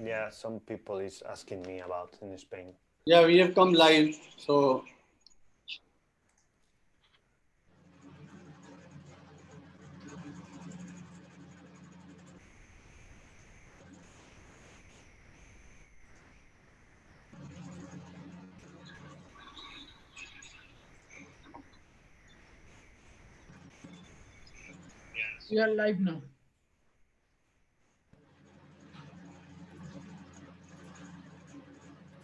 Yeah, some people is asking me about in Spain. Yeah, we have come live. So We are live now.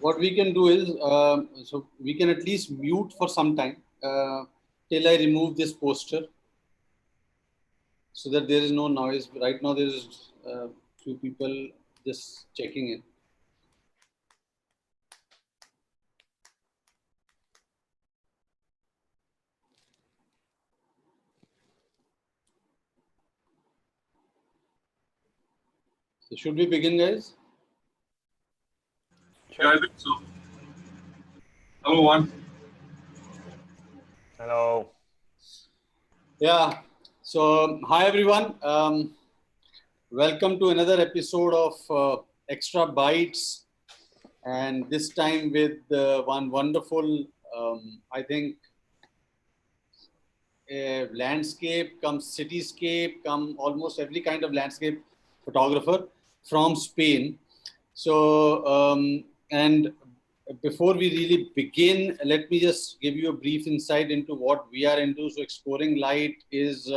what we can do is, so we can at least mute for some time till I remove this poster, so that there is no noise. Right now, there is few people just checking in. So should we begin, guys? Sure. Yeah, I think so. Hello, one. Hello. Yeah. So hi everyone. Welcome to another episode of Extra Bytes, and this time with one wonderful, I think, landscape, come cityscape, come almost every kind of landscape photographer from Spain. So, and before we really begin, let me just give you a brief insight into what we are into. So, Exploring Light is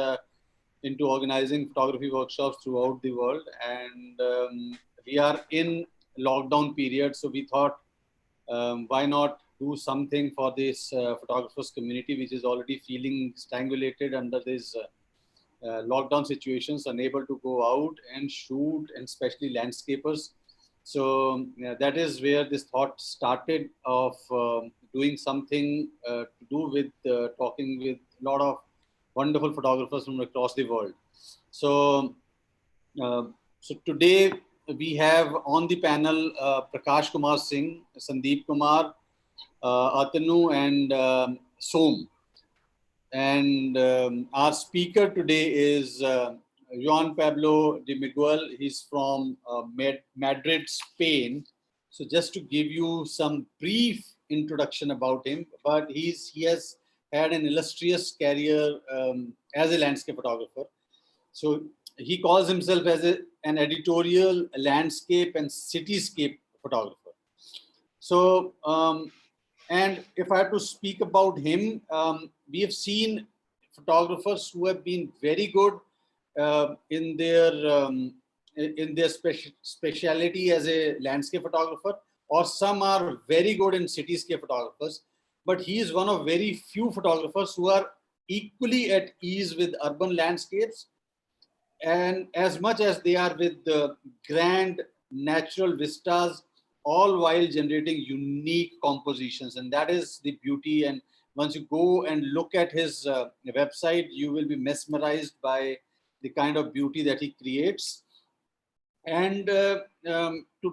into organizing photography workshops throughout the world, and we are in lockdown period. So, we thought, why not do something for this photographers community, which is already feeling strangulated under this lockdown situations, unable to go out and shoot, and especially landscapers. So that is where this thought started of doing something to do with talking with a lot of wonderful photographers from across the world. So, so today we have on the panel Prakash Kumar Singh, Sandeep Kumar, Atanu, and Som. And our speaker today is Juan Pablo de Miguel. He's from Madrid, Spain. So just to give you some brief introduction about him, but he has had an illustrious career as a landscape photographer. So he calls himself as an editorial landscape and cityscape photographer. So, and if I have to speak about him, we have seen photographers who have been very good in their speciality as a landscape photographer, or some are very good in cityscape photographers. But he is one of very few photographers who are equally at ease with urban landscapes, and as much as they are with the grand natural vistas, all while generating unique compositions. And that is the beauty. And once you go and look at his website, you will be mesmerized by the kind of beauty that he creates. And to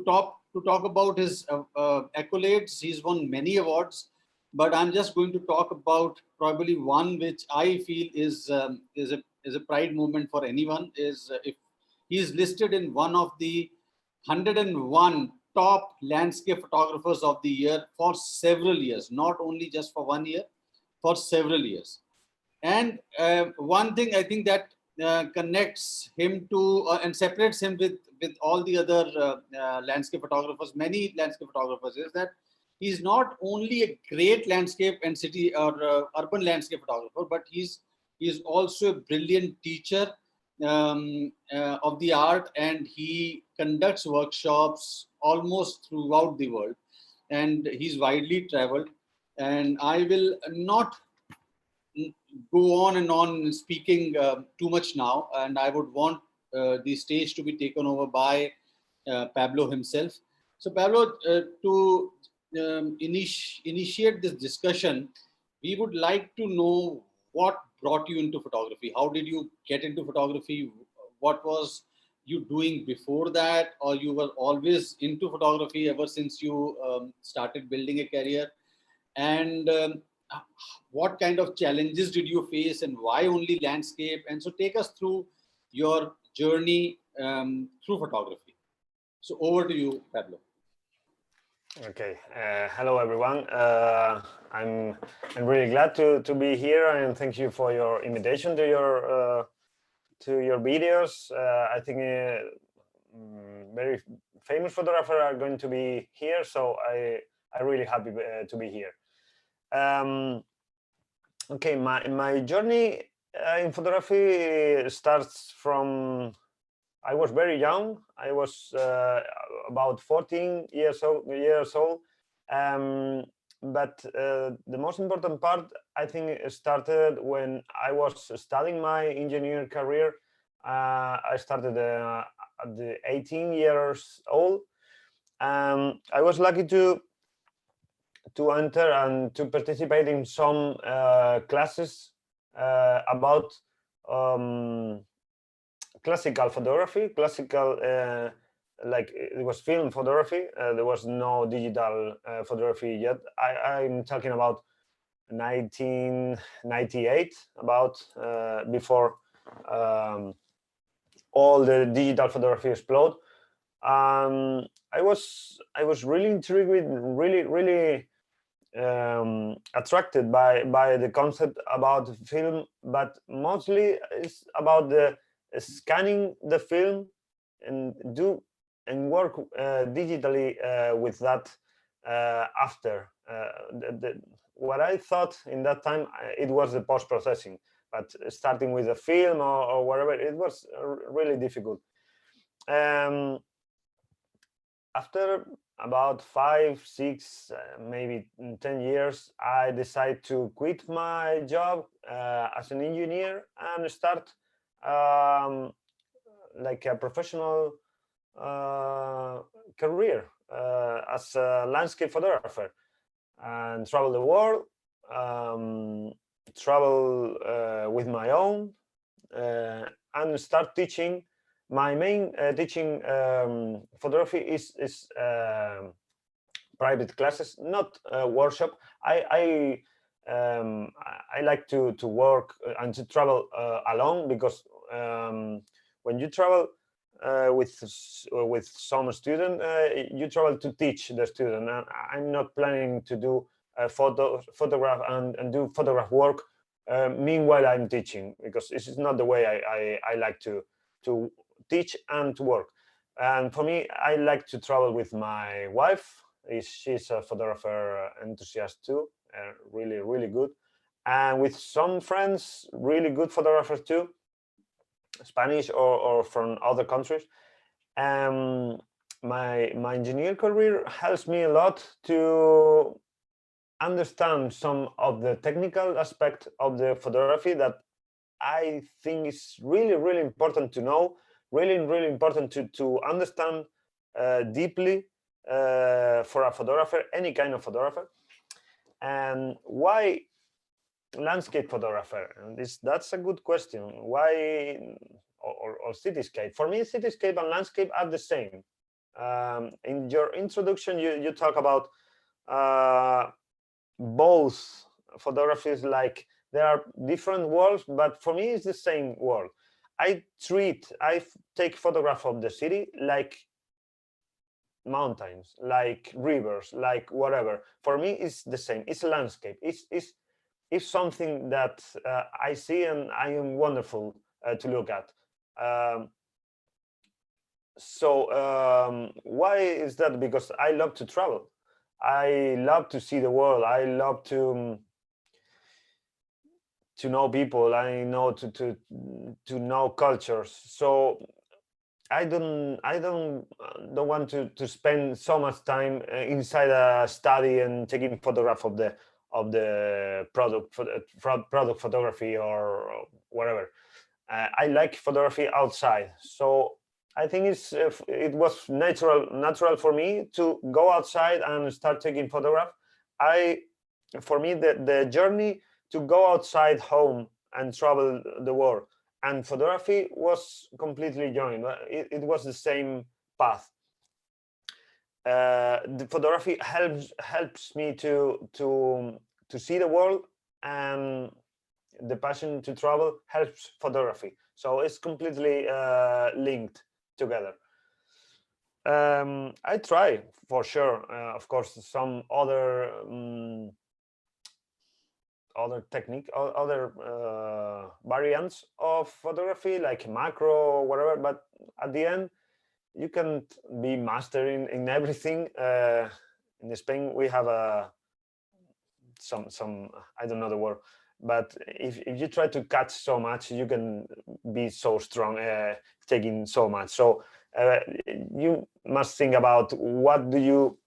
talk about his accolades, he's won many awards, but I'm just going to talk about probably one which I feel is a pride moment for anyone. Is if he is listed in one of the 101 top landscape photographers of the year for several years, not only just for 1 year, for several years. And one thing I think that connects him to and separates him with all the other landscape photographers, many landscape photographers, is that he's not only a great landscape and city or urban landscape photographer, but he's also a brilliant teacher of the art, and he conducts workshops almost throughout the world, and he's widely traveled. And I will not go on and on speaking too much now, and I would want the stage to be taken over by Pablo himself. So, Pablo, to initiate this discussion, we would like to know what brought you into photography. How did you get into photography? What was you doing before that, or you were always into photography ever since you started building a career? And what kind of challenges did you face, and why only landscape? And so take us through your journey through photography. So over to you, Pablo. Okay. Hello, everyone. I'm really glad to be here, and thank you for your invitation to your videos. I think very famous photographers are going to be here, so I'm really happy to be here. Okay, my journey in photography starts from I was very young. I was about 14 years old. But the most important part, I think, started when I was studying my engineering career. I started at the 18 years old. I was lucky to enter and to participate in some classes about classical photography, like it was film photography. There was no digital photography yet. I'm talking about 1998, about before all the digital photography explode. I was really intrigued, really attracted by the concept about film, but mostly it's about the scanning the film and work digitally with that after. What I thought in that time, it was the post-processing, but starting with a film or whatever, it was really difficult. After about 5, 6, maybe 10 years, I decided to quit my job as an engineer and start like a professional career as a landscape photographer, and travel the world, travel with my own, and start teaching. My main teaching photography is private classes, not workshop. I like to work and to travel alone, because when you travel with some student, you travel to teach the student. And I'm not planning to do photograph and do photograph work meanwhile I'm teaching, because this is not the way I like to teach and to work. And for me, I like to travel with my wife. She's a photographer enthusiast too, really good, and with some friends, really good photographers too, Spanish or from other countries. My engineer career helps me a lot to understand some of the technical aspect of the photography that I think is really important to know, really important to understand deeply for a photographer, any kind of photographer. And why landscape photographer? And that's a good question. Why or cityscape? For me, cityscape and landscape are the same. In your introduction, you talk about both photographies, like there are different worlds, but for me it's the same world. I take photograph of the city like mountains, like rivers, like whatever. For me it's the same. It's a landscape. It's something that I see and I am wonderful to look at. Why is that? Because I love to travel. I love to see the world. I love to know people. I know to know cultures. So I don't want to spend so much time inside a study and taking photograph of the product photography or whatever. I like photography outside. So I think it was natural for me to go outside and start taking photograph. For me, the journey to go outside home and travel the world and photography was completely joined. It was the same path. The photography helps me to see the world, and the passion to travel helps photography. So it's completely linked together. I try for sure. Of course, some other technique, other variants of photography, like macro or whatever. But at the end, you can't be master in everything. In Spain, we have some I don't know the word, but if you try to catch so much, you can be so strong, taking so much. So you must think about what do you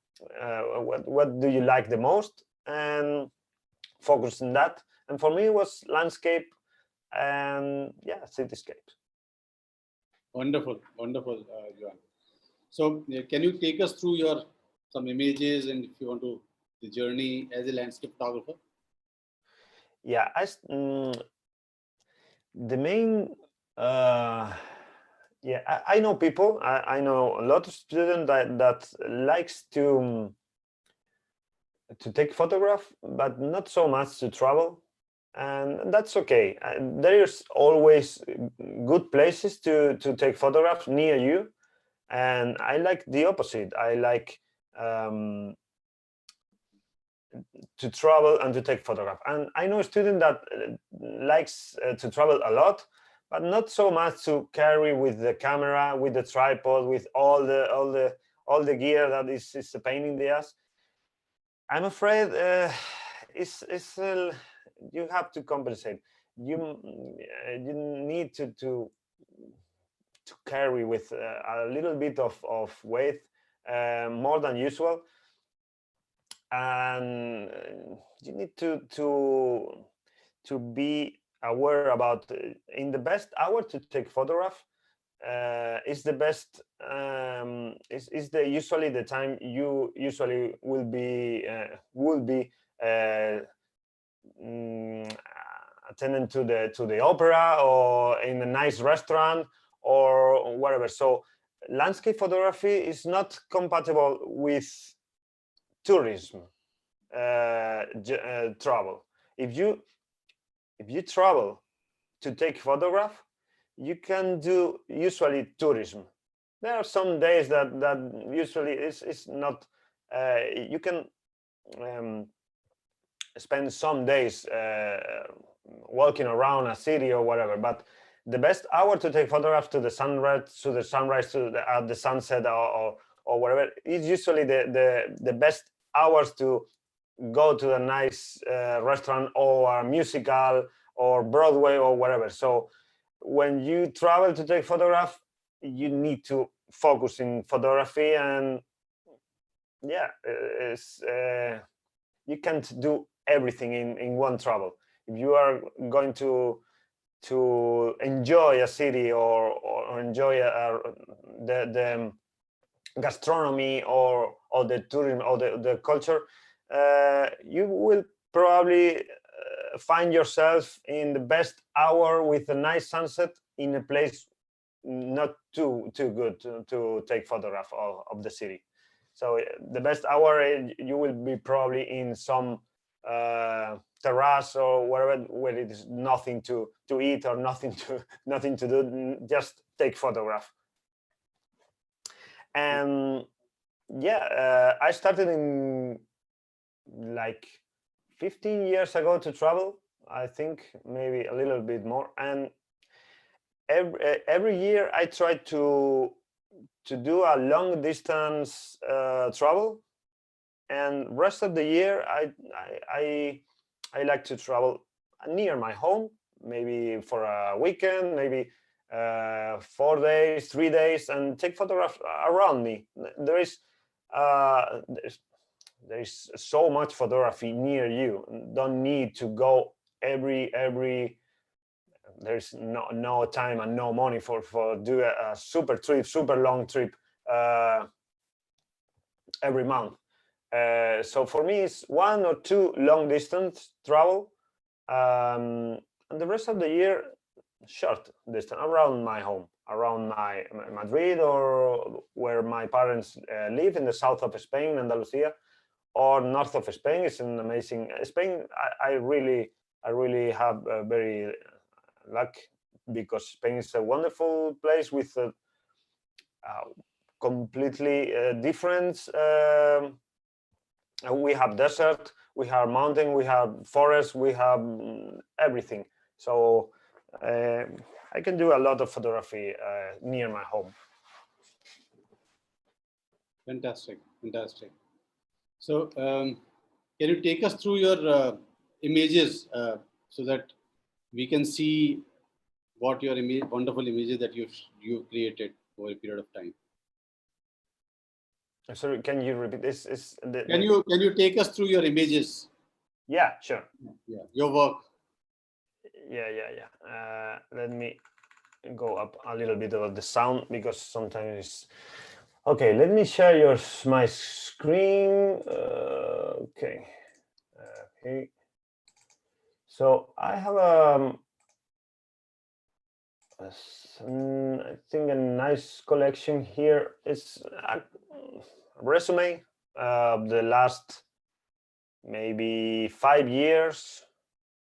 like the most and focus on that. And for me, it was landscape and yeah, cityscapes. Wonderful, wonderful, Juan. So can you take us through your some images, and if you want to, the journey as a landscape photographer? Yeah, the main yeah, I know people. I know a lot of students that likes to take photograph, but not so much to travel, and that's okay. There's always good places to take photographs near you, and I like the opposite. I like to travel and to take photograph. And I know a student that likes to travel a lot, but not so much to carry with the camera, with the tripod, with all the gear that is a pain in the ass. I'm afraid you have to compensate. You need to carry with a little bit of weight, more than usual, and you need to be aware about in the best hour to take photograph is the best is the usually the time you usually will be attending to the opera or in a nice restaurant or whatever. So landscape photography is not compatible with tourism travel. If you travel to take photograph, you can do usually tourism. There are some days that usually is not. You can spend some days walking around a city or whatever, but the best hour to take photographs to the sunrise, at the sunset, or whatever, is usually the best hours to go to a nice restaurant or a musical or Broadway or whatever. So when you travel to take photograph, you need to focus in photography, and yeah, you can't do everything in one travel. If you are going to enjoy a city or enjoy the gastronomy or the tourism or the culture, you will probably find yourself in the best hour with a nice sunset in a place not too good to take photograph of the city. So the best hour, you will be probably in some terrace or wherever, where it is nothing to eat or nothing to do, just take photograph. And yeah, I started in like 15 years ago to travel, I think maybe a little bit more, and every year I try to do a long distance travel, and rest of the year I like to travel near my home, maybe for a weekend, maybe 4 days, 3 days, and take photographs around me. There's so much photography near you. Don't need to go every. There's no time and no money for do a super long trip every month. So for me, it's 1 or 2 long distance travel, and the rest of the year short distance around my home, around my Madrid, or where my parents live in the south of Spain, Andalusia, or north of Spain. It's an amazing Spain. I really have very luck, because Spain is a wonderful place with completely different. We have desert, we have mountain, we have forest, we have everything. So I can do a lot of photography near my home. Fantastic, fantastic. So can you take us through your images so that we can see what your wonderful images that you've created over a period of time? Sorry, can you repeat this? Can you take us through your images? Yeah, sure. Yeah, your work. Yeah. Let me go up a little bit of the sound because sometimes it's... Okay, let me share my screen. Okay. So I have I think a nice collection here. It's a resume of the last maybe 5 years.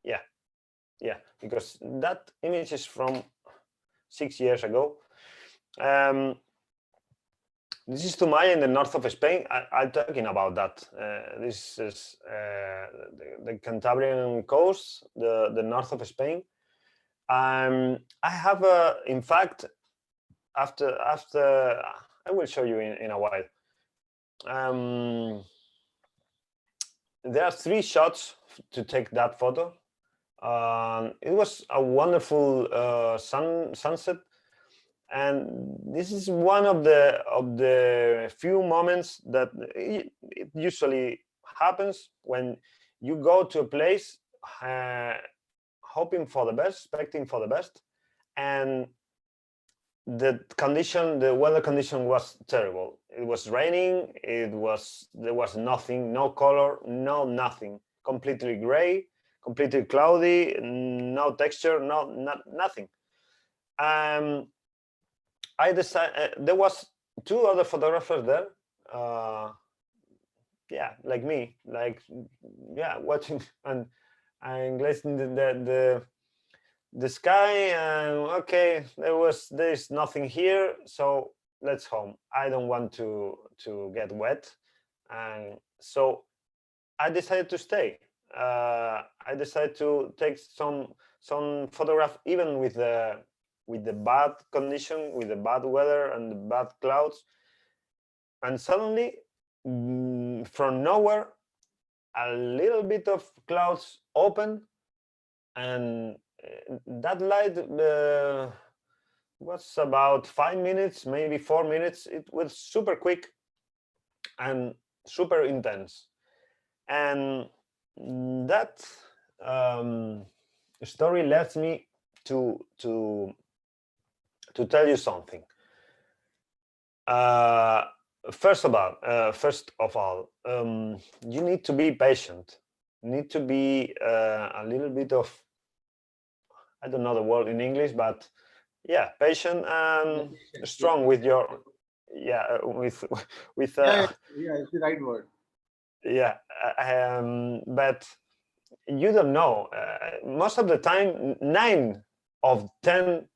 Yeah, because that image is from 6 years ago. This is Tumaya in the north of Spain. I'm talking about that. This is the Cantabrian coast, the north of Spain. I have in fact, after I will show you in a while. There are 3 shots to take that photo. It was a wonderful sunset. And this is one of the few moments that it usually happens when you go to a place hoping for the best, expecting for the best, and the weather condition was terrible. It was raining. There was nothing, no color, nothing. Completely gray, completely cloudy, no texture, nothing. I decided there was 2 other photographers there. Yeah, like me, watching and listening the sky. And okay, there's nothing here, so let's home. I don't want to get wet, and so I decided to stay. I decided to take some photograph even with the bad condition, with the bad weather and the bad clouds. And suddenly, from nowhere, a little bit of clouds open, and that light was about 5 minutes, maybe 4 minutes. It was super quick and super intense. And that story led me to tell you something. First of all, you need to be patient. You need to be a little bit of, I don't know the word in English, but yeah, patient and strong with your, with it's the right word. Yeah, but you don't know. Most of the time, 9 of 10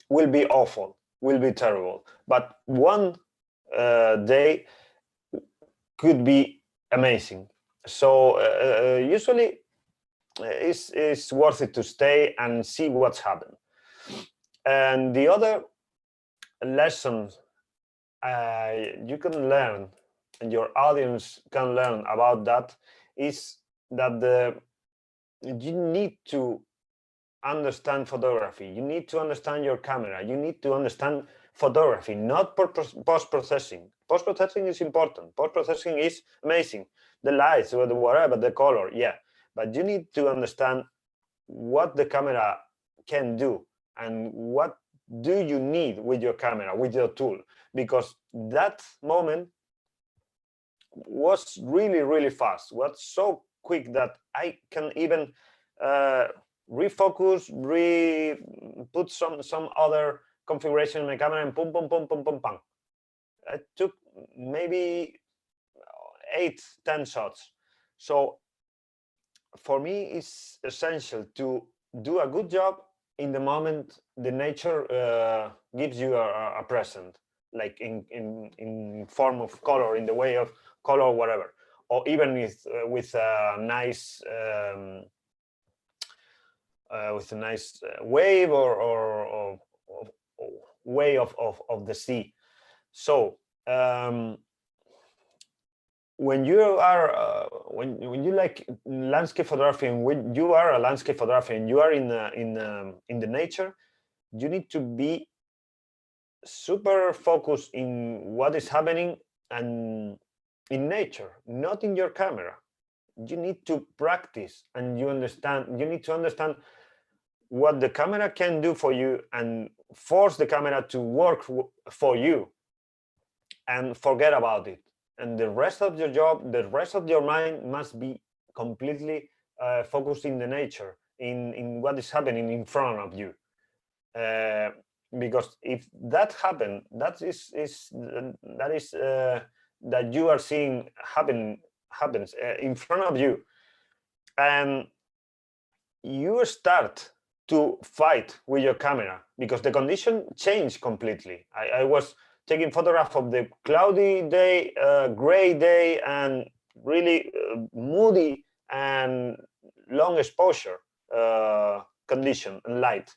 will be awful, will be terrible. But one day could be amazing. So usually it's worth it to stay and see what's happened. And the other lesson you can learn, and your audience can learn about that, is that you need to understand photography. You need to understand your camera. You need to understand photography, not post-processing. Post-processing is important. Post-processing is amazing. The lights, or whatever, the color, yeah. But you need to understand what the camera can do and what do you need with your camera, with your tool, because that moment was really, really fast. Was so quick that I can even refocus, put some other configuration in my camera, and pum. It took maybe 8-10 shots. So for me, it's essential to do a good job in the moment the nature gives you a present. like in form of color, in the way of color, whatever, or even with a nice wave or way of the sea. So when you are when you like landscape photography, and when you are a landscape photographer and you are in the nature, you need to be super focused in what is happening and in nature, not in your camera. You need to practice, and you need to understand what the camera can do for you and force the camera to work for you, and forget about it. And the rest of your job, the rest of your mind must be completely focused in the nature, in what is happening in front of you. Because if that happens, that you are seeing happens in front of you, and you start to fight with your camera, because the condition changed completely. I was taking photograph of the cloudy day, gray day, and really moody and long exposure condition and light.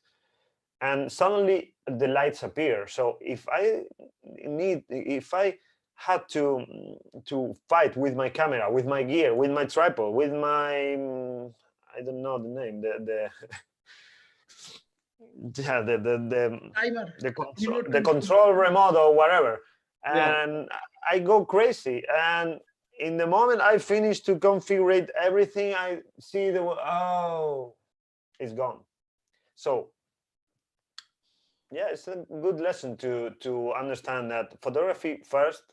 And suddenly the lights appear. So if I had to fight with my camera, with my gear, with my tripod, with my I don't know the name, yeah, the control remote or whatever, and I go crazy. And in the moment I finish to configure everything, I see it's gone. So yeah, it's a good lesson to understand that photography first,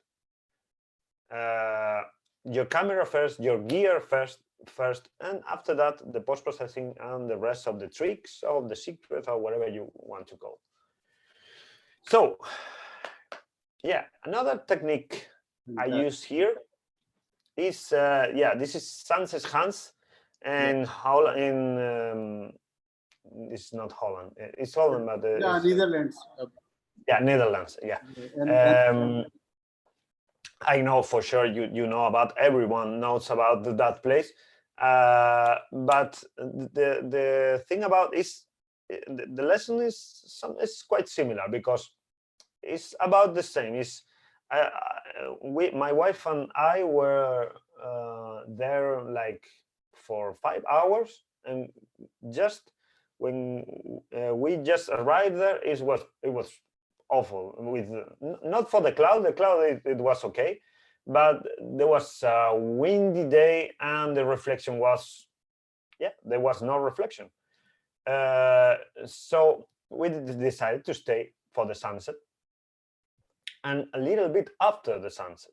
your camera first, your gear first, and after that the post-processing and the rest of the tricks, of the secrets, or whatever you want to go. So yeah, another technique I use here is this is Sunset Hans and Holland. It's not Holland, it's Holland, but Netherlands. Netherlands. I know for sure you know about, everyone knows about that place. But the thing about is the lesson is quite similar, because it's about the same. Is my wife and I were there like for 5 hours, and just when we just arrived there, it was awful. With not for the cloud it was okay, but there was a windy day and the reflection was there was no reflection. So we decided to stay for the sunset and a little bit after the sunset,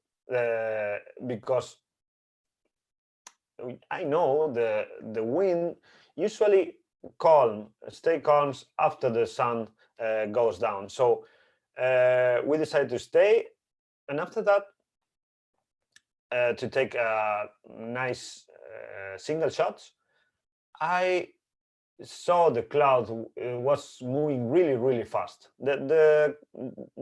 because I know the wind usually stay calm after the sun goes down. So we decided to stay, and after that to take nice single shots. I saw the cloud was moving really fast. The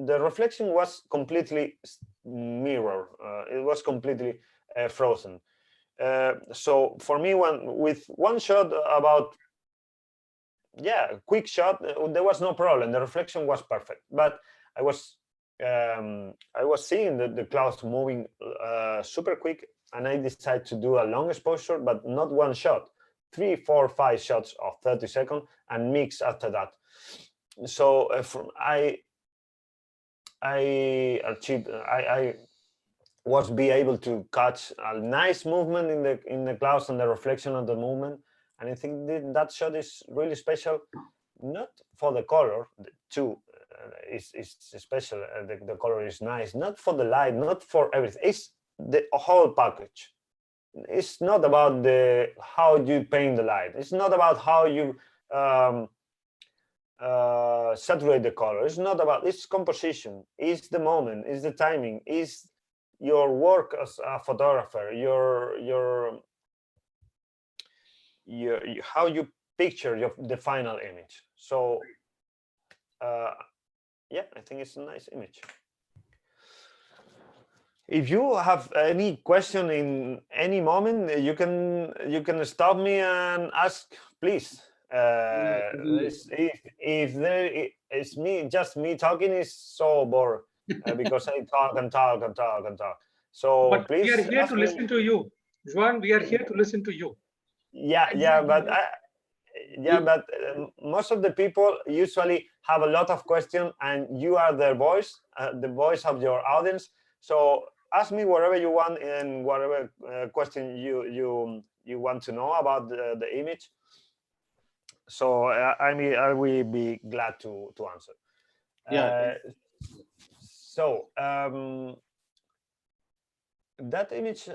reflection was completely mirror. It was completely frozen. So for me, with one shot, about quick shot, there was no problem. The reflection was perfect. But I was seeing the clouds moving super quick, and I decided to do a long exposure, but not one shot, 3, 4, 5 shots of 30 seconds, and mix after that. So I achieved. I was able to catch a nice movement in the clouds and the reflection of the movement. And I think that shot is really special, not for the color, too. Is special. The color is nice, not for the light, not for everything. It's the whole package. It's not about how you paint the light. It's not about how you saturate the color. It's not about its composition. It's the moment. It's the timing. It's your work as a photographer. Your how you picture the final image. So yeah, I think it's a nice image. if you have any question in any moment, you can stop me and ask, please. If there is just me talking is so bored because I talk and talk and talk and talk. So But we are please here ask to me. listen to you. Juan, we are here to listen to you. Yeah, but most of the people usually have a lot of questions, and you are their voice, the voice of your audience. So ask me whatever you want and whatever question you want to know about the image. So I will be glad to answer. Yeah. So that image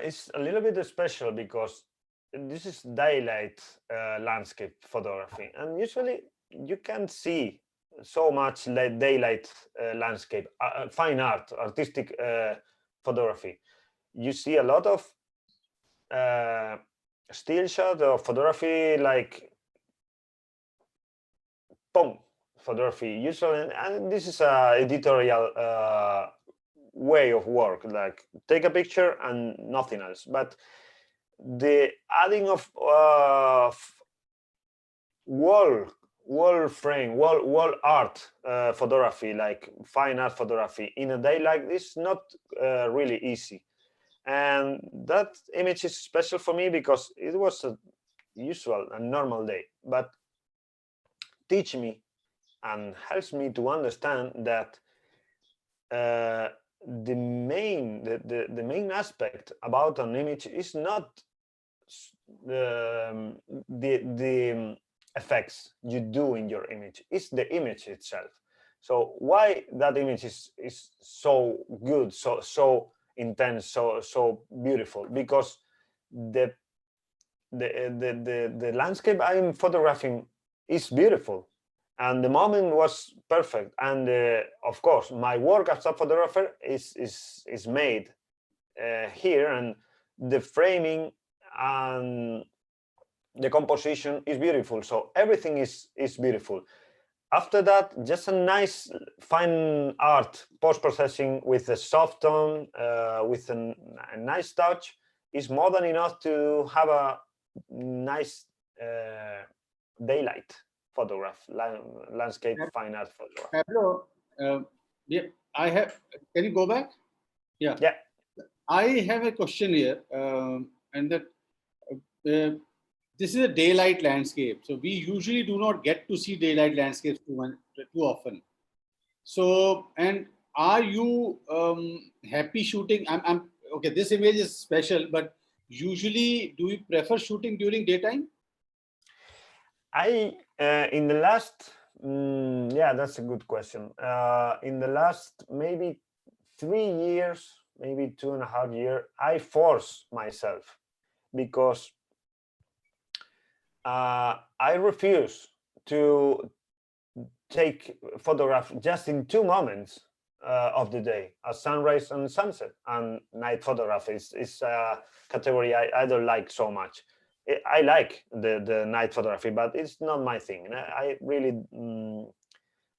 is a little bit special because this is daylight landscape photography, and usually you can see so much daylight landscape, fine art, artistic photography. You see a lot of still shot or photography, like boom photography usually, and this is a editorial way of work, like take a picture and nothing else. But the adding of wall frame, wall art photography, like fine art photography in a day like this, not really easy. And that image is special for me because it was a usual and normal day, but teach me and helps me to understand that the main aspect about an image is not the effects you do in your image, it's the image itself. So why that image is so good, so intense, so beautiful? Because the landscape I'm photographing is beautiful, and the moment was perfect. And of course, my work as a photographer is made here, and the framing and the composition is beautiful. So everything is beautiful. After that, just a nice fine art post-processing with a soft tone, with a nice touch, is more than enough to have a nice daylight photograph, landscape fine art photograph. Pablo, yeah, I have. Can you go back? Yeah. Yeah. I have a question here, and that this is a daylight landscape. So we usually do not get to see daylight landscapes too often. So, and are you happy shooting? I'm okay. This image is special, but usually, do you prefer shooting during daytime? I in the last yeah, that's a good question. In the last maybe 3 years, maybe 2.5 years, I force myself because I refuse to take photograph just in 2 moments of the day, a sunrise and sunset. And night photography is a category I don't like so much. I like the night photography, but it's not my thing. I really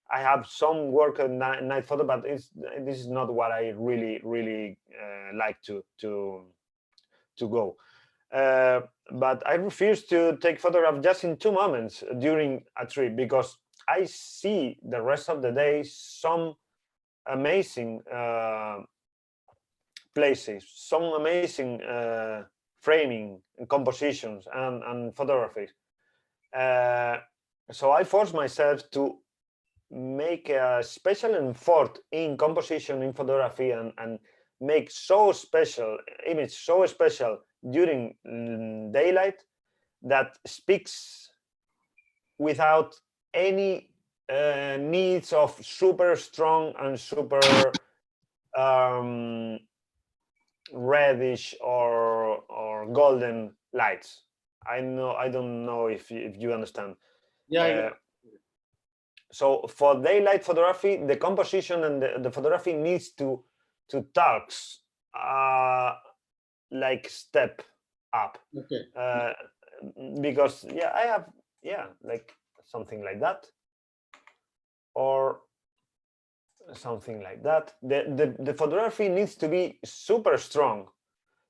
I have some work on night photo, but this is not what I really like to go. But I refuse to take photograph just in 2 moments during a trip, because I see the rest of the day some amazing places, some amazing framing and compositions and photography. So I force myself to make a special effort in composition, in photography, and make so special image, so special during daylight, that speaks without any needs of super strong and super reddish or golden lights. I don't know if you understand. Yeah. So for daylight photography, the composition and the photography needs to talks like step up. Okay. Because I have like something like that, or something like that. The photography needs to be super strong,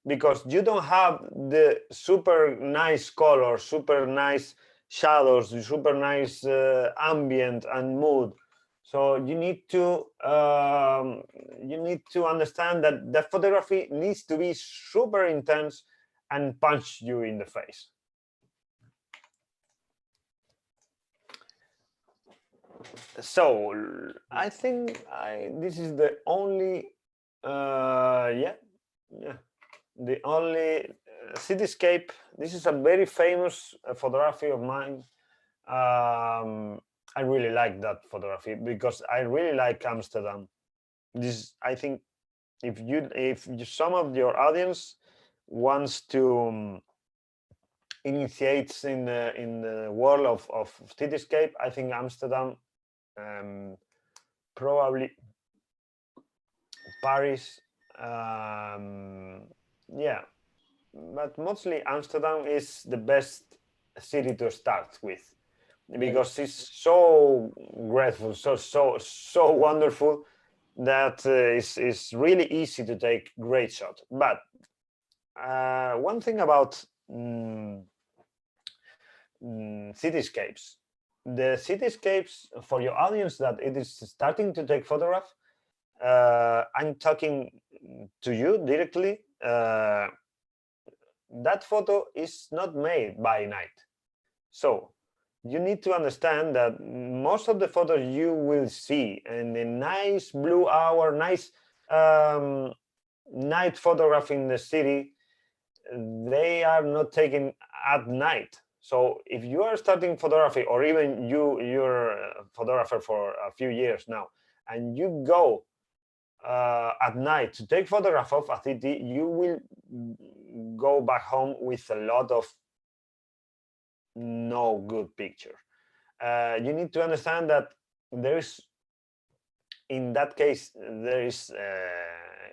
because you don't have the super nice color, super nice shadows, super nice ambient and mood. So you need to understand that the photography needs to be super intense and punch you in the face. So I think this is the only the only cityscape. This is a very famous photography of mine. I really like that photography because I really like Amsterdam. This, I think, if some of your audience wants to initiate in the world of cityscape, I think Amsterdam, probably Paris, yeah, but mostly Amsterdam is the best city to start with, because it's so grateful, so wonderful, that it's really easy to take great shots. But one thing about cityscapes, the cityscapes, for your audience that it is starting to take photograph, I'm talking to you directly. That photo is not made by night. So you need to understand that most of the photos you will see in the nice blue hour, nice night photograph in the city, they are not taken at night. So if you are starting photography, or even you're a photographer for a few years now, and you go at night to take photograph of a city, you will go back home with a lot of no good picture. You need to understand that there's, in that case, there is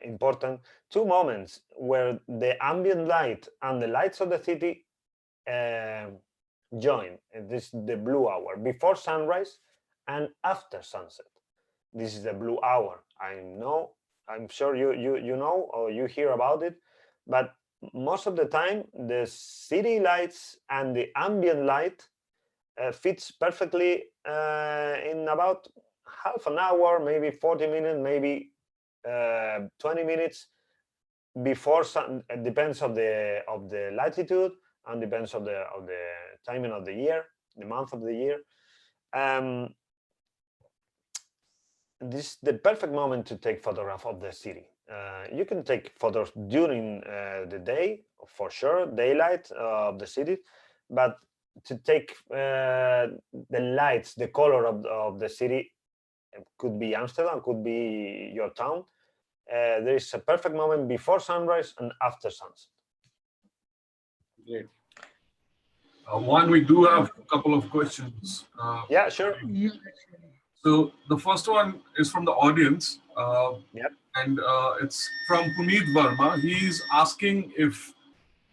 important two moments where the ambient light and the lights of the city join. This is the blue hour, before sunrise and after sunset. This is the blue hour. I'm sure you know, or you hear about it, but most of the time the city lights and the ambient light fits perfectly in about half an hour, maybe 40 minutes, maybe 20 minutes before sun. It depends of the latitude, and depends of the timing of the year, the month of the year. This is the perfect moment to take photograph of the city. You can take photos during the day, for sure, daylight of the city, but to take the lights, the color of the city, could be Amsterdam, could be your town. There is a perfect moment before sunrise and after sunset. Great. Juan, we do have a couple of questions. Yeah, sure. So the first one is from the audience. Yep. And it's from Puneet Verma. He's asking if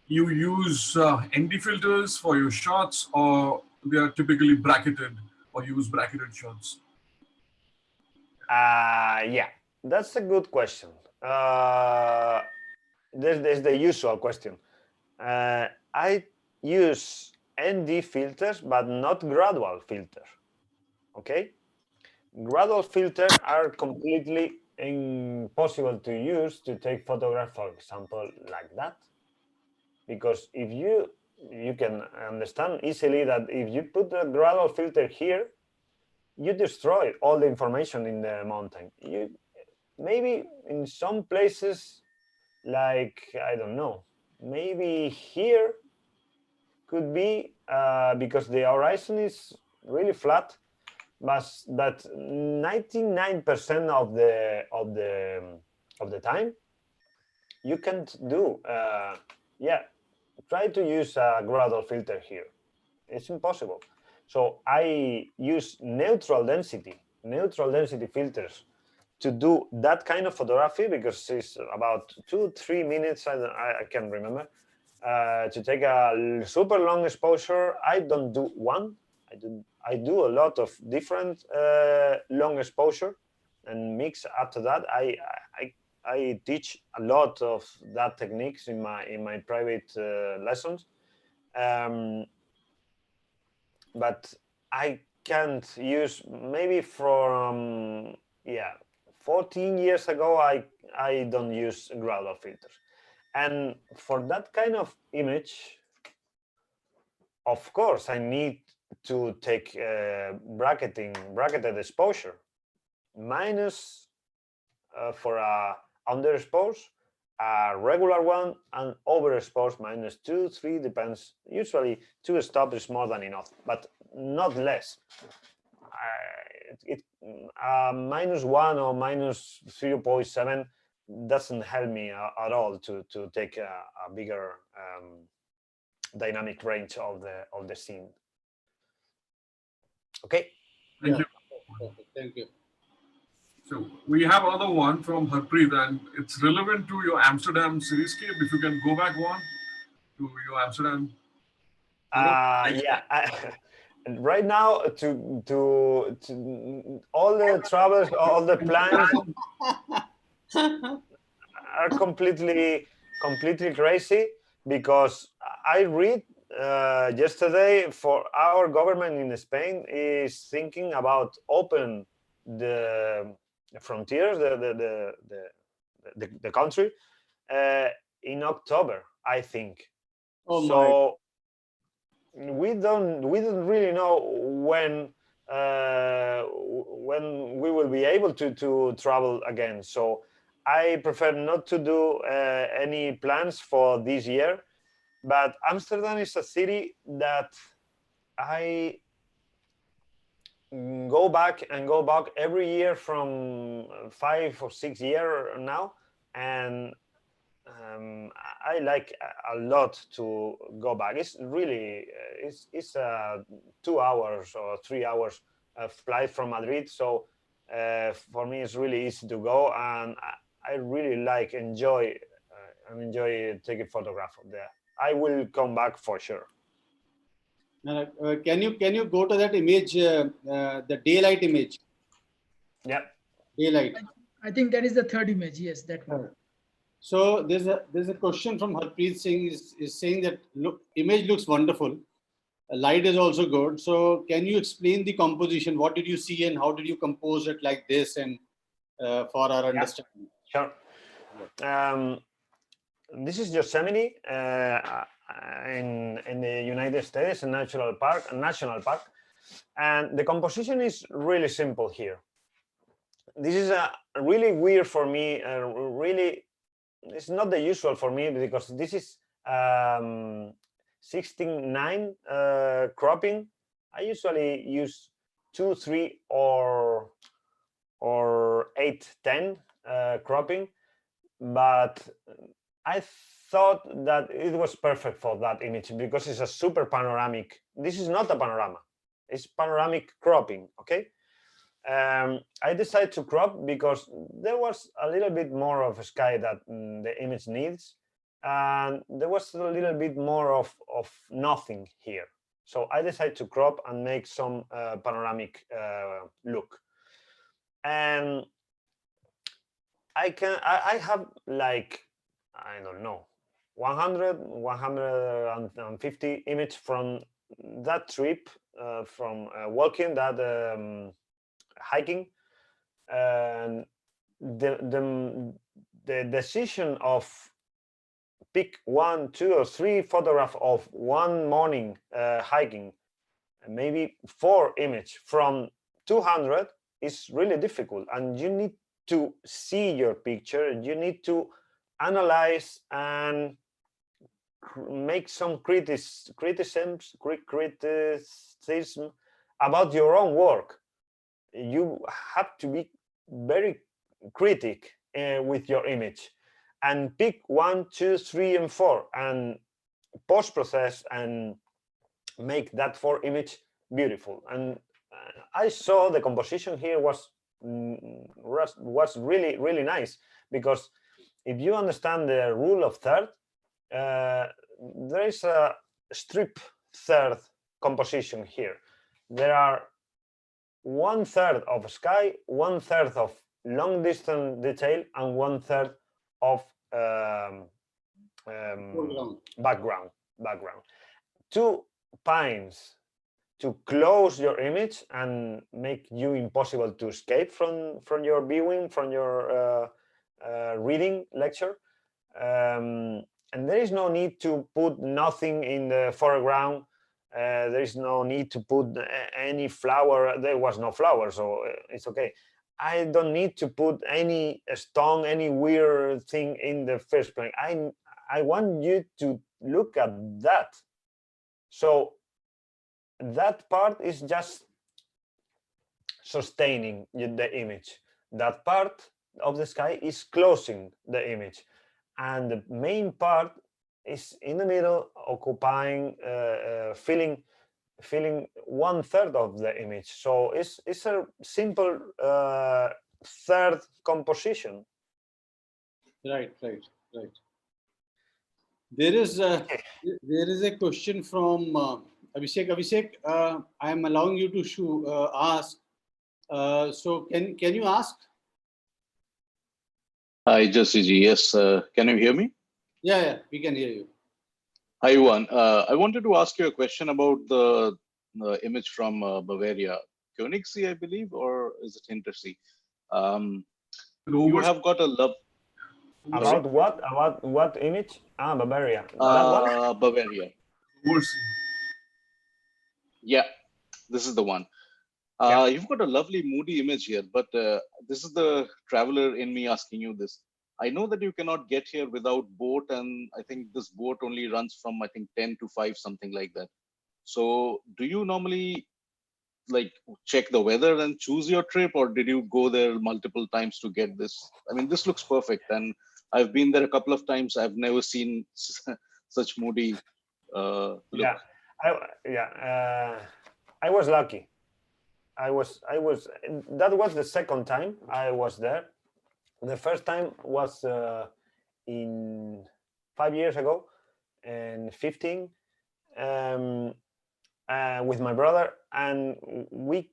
you use ND filters for your shots, or they are typically bracketed, or use bracketed shots. Yeah, that's a good question. There's the usual question. I use ND filters, but not gradual filters. Okay, gradual filters are completely impossible to use to take photographs, for example, like that, because if you can understand easily that if you put a gradual filter here, you destroy all the information in the mountain. You maybe in some places, like, I don't know, maybe here could be because the horizon is really flat, but 99% of the time you can't do. Yeah, try to use a gradual filter here. It's impossible. So I use neutral density filters to do that kind of photography, because it's about 2-3 minutes. I can't remember. To take a super long exposure, I don't do one. I do a lot of different long exposure, and mix. After that, I teach a lot of that techniques in my private lessons, but I can't use, maybe from 14 years ago I don't use gradual filters, and for that kind of image, of course, I need to take bracketed exposure, minus for a underexposed, a regular one, and overexposed -2, 3, depends. Usually 2 stops is more than enough, but not less. -1 or -0.7 doesn't help me at all to take a bigger dynamic range of the scene. Okay. Thank you. Perfect. Thank you. So we have another one from Harpreet, and it's relevant to your Amsterdam cityscape. If you can go back one to your Amsterdam. Right now, to all the travels, all the plans are completely crazy, because I read yesterday for our government in Spain is thinking about open the frontiers, the country in October, I think. Oh, so we don't really know when we will be able to travel again. So I prefer not to do any plans for this year. But Amsterdam is a city that I go back every year from 5 or 6 years now, and I like a lot to go back. It's really it's 2 hours or 3 hours flight from Madrid, so for me it's really easy to go, and I really enjoy taking photographs there. I will come back for sure. Can you go to that image, the daylight image? Yeah. Daylight. I think that is the third image. Yes, that one. So there's a question from Harpreet Singh is saying that image looks wonderful. Light is also good. So can you explain the composition? What did you see and how did you compose it like this, and for our understanding? Sure. This is Yosemite in the United States, a national park, and the composition is really simple here. This is really weird for me. Really, it's not the usual for me, because this is 16:9 cropping. I usually use 2, 3, or 8:10 cropping, but I thought that it was perfect for that image because it's a super panoramic. This is not a panorama; it's panoramic cropping. Okay. I decided to crop because there was a little bit more of sky that the image needs, and there was a little bit more of nothing here. So I decided to crop and make some panoramic look. And I have like, I don't know, 100, 150 images from that trip, from walking that hiking, and the decision of pick 1, 2, or 3 photographs of one morning hiking, maybe 4 images from 200 is really difficult, and you need to see your picture. You need to analyze and make some criticism about your own work. You have to be very critic with your image, and pick 1, 2, 3, and 4, and post-process and make that 4 image beautiful. And I saw the composition here was really nice, because if you understand the rule of third, there is a strip third composition here. There are 1/3 of sky, 1/3 of long distance detail and 1/3 of background. Two pines to close your image and make you impossible to escape from your viewing, from your reading lecture. And there is no need to put nothing in the foreground. There is no need to put any flower. There was no flower, so it's okay. I don't need to put any stone, any weird thing in the first plane. I want you to look at that. So that part is just sustaining the image. That part of the sky is closing the image. And the main part is in the middle, occupying, filling 1/3 of the image. So it's a simple third composition. Right. There is a question from Abhishek. Abhishek, I am allowing you to ask. So can you ask? Hi, Jassi ji. Yes, can you hear me? Yeah, we can hear you. Hi, Juan. I wanted to ask you a question about the image from Bavaria, Königssee, I believe, or is it Hintersee? You have got a love. About what? About what image? Bavaria. That one? Bavaria. Yeah, this is the one. Yeah. You've got a lovely moody image here, but this is the traveler in me asking you this. I know that you cannot get here without boat, and I think this boat only runs from, I think, 10 to 5, something like that. So do you normally like check the weather and choose your trip, or did you go there multiple times to get this? I mean, this looks perfect, and I've been there a couple of times. I've never seen such moody look. Yeah, I was lucky. That was the second time I was there. The first time was in 5 years ago, and 15, with my brother, and we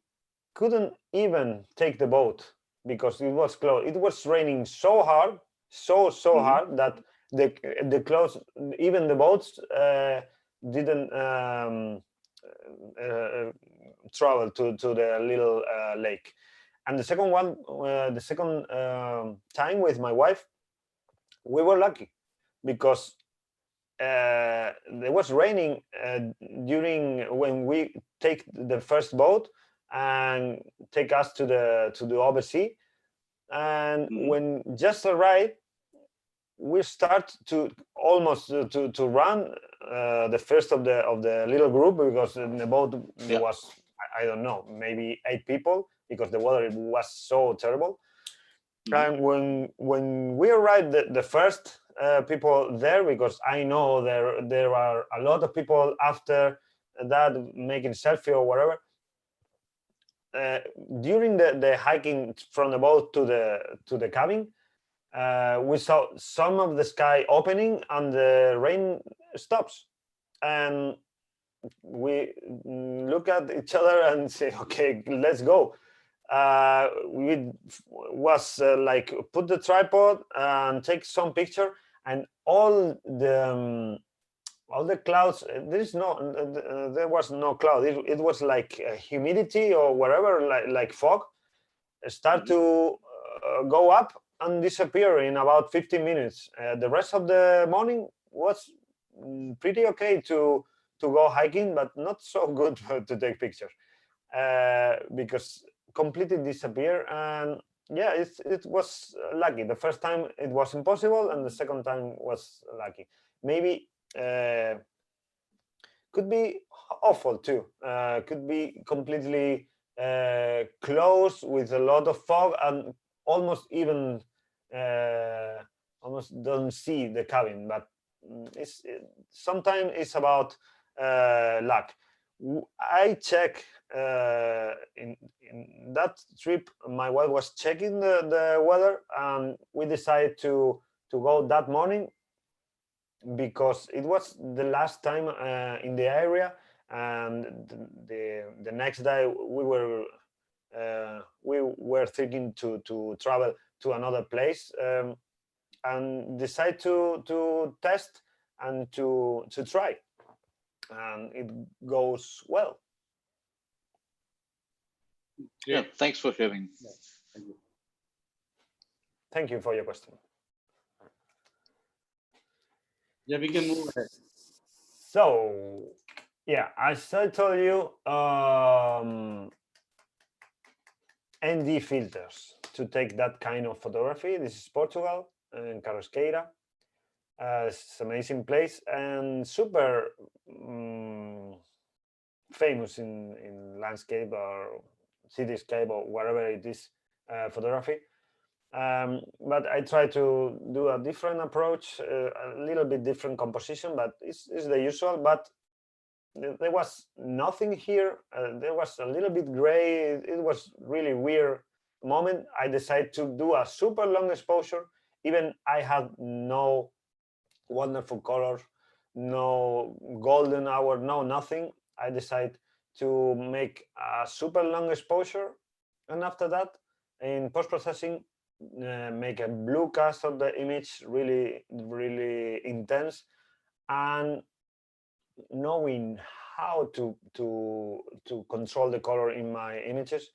couldn't even take the boat because it was closed. It was raining so hard, so hard that the clothes, even the boats, didn't travel to the little lake. And the second one, time with my wife, we were lucky because there was raining during when we take the first boat and take us to the oversea, and when just arrived, we start to almost to run the first of the little group, because in the boat there was, I don't know, maybe 8 people, because the weather was so terrible. And when we arrived, the first people there, because I know there are a lot of people after that making selfie or whatever. During the hiking from the boat to the cabin, we saw some of the sky opening and the rain stops, and we look at each other and say, okay, let's go. We was like put the tripod and take some picture, and all the clouds, there was no cloud. It was like humidity or whatever, like fog, start to go up and disappear in about 15 minutes. The rest of the morning was pretty okay to go hiking, but not so good to take pictures, because completely disappear. And yeah, it was lucky. The first time it was impossible, and the second time was lucky. Maybe could be awful too. Could be completely closed with a lot of fog, and almost even almost don't see the cabin. But sometimes it's about luck. I check in that trip. My wife was checking the weather, and we decided to go that morning because it was the last time in the area, and the next day we were we were thinking to travel to another place and decide to test and to try, and it goes well. Yeah, thanks for sharing. Yeah, thank you. Thank you for your question. Yeah, we can move ahead. So, yeah, as I told you, ND filters to take that kind of photography. This is Portugal and Carrasqueira. It's an amazing place and super famous in landscape or cityscape or wherever it is photography. But I try to do a different approach, a little bit different composition, but it's the usual. But there was nothing here. There was a little bit gray. It was really weird moment. I decided to do a super long exposure. Even I had no wonderful colors, no golden hour, no nothing. I decided to make a super long exposure, and after that, in post-processing, make a blue cast of the image, really intense, and knowing how to control the color in my images,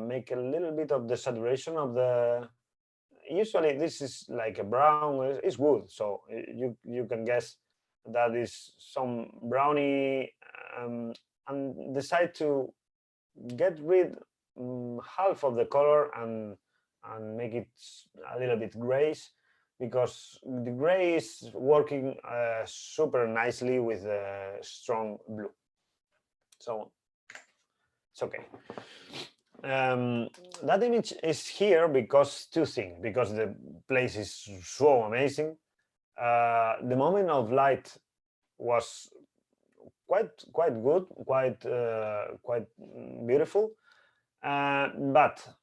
make a little bit of the saturation of the. Usually this is like a brown. It's wood, so you can guess that is some brownie, and decide to get rid half of the color and make it a little bit grayish, because the gray is working super nicely with a strong blue. So it's okay. That image is here because two things. Because the place is so amazing. The moment of light was quite good, quite beautiful. But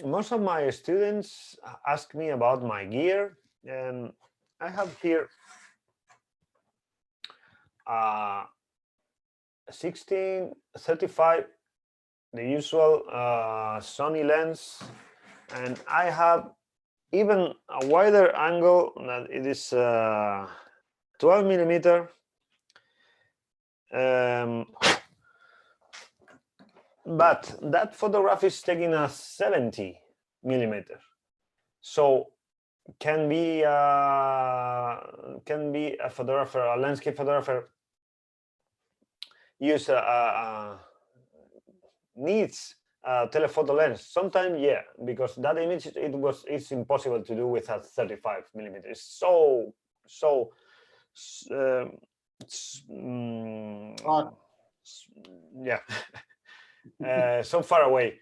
most of my students ask me about my gear, and I have here 16-35, the usual Sony lens, and I have even a wider angle that it is 12 millimeter. But that photograph is taking a 70 millimeter, so can be a photographer, a landscape photographer, use needs a telephoto lens sometimes, yeah, because that image it's impossible to do with a 35 millimeter. It's so yeah. So far away.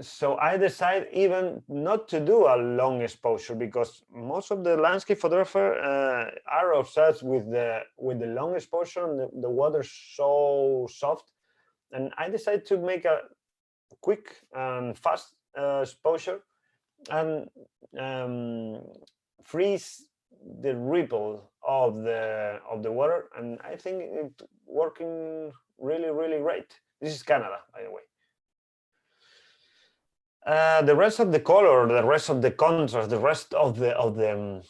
So I decide even not to do a long exposure, because most of the landscape photographer are obsessed with the long exposure, and the water's so soft. And I decided to make a quick and fast exposure and freeze the ripple of the water, and I think it's working really great. This is Canada, by the way. The rest of the color, the rest of the contrast, the rest of the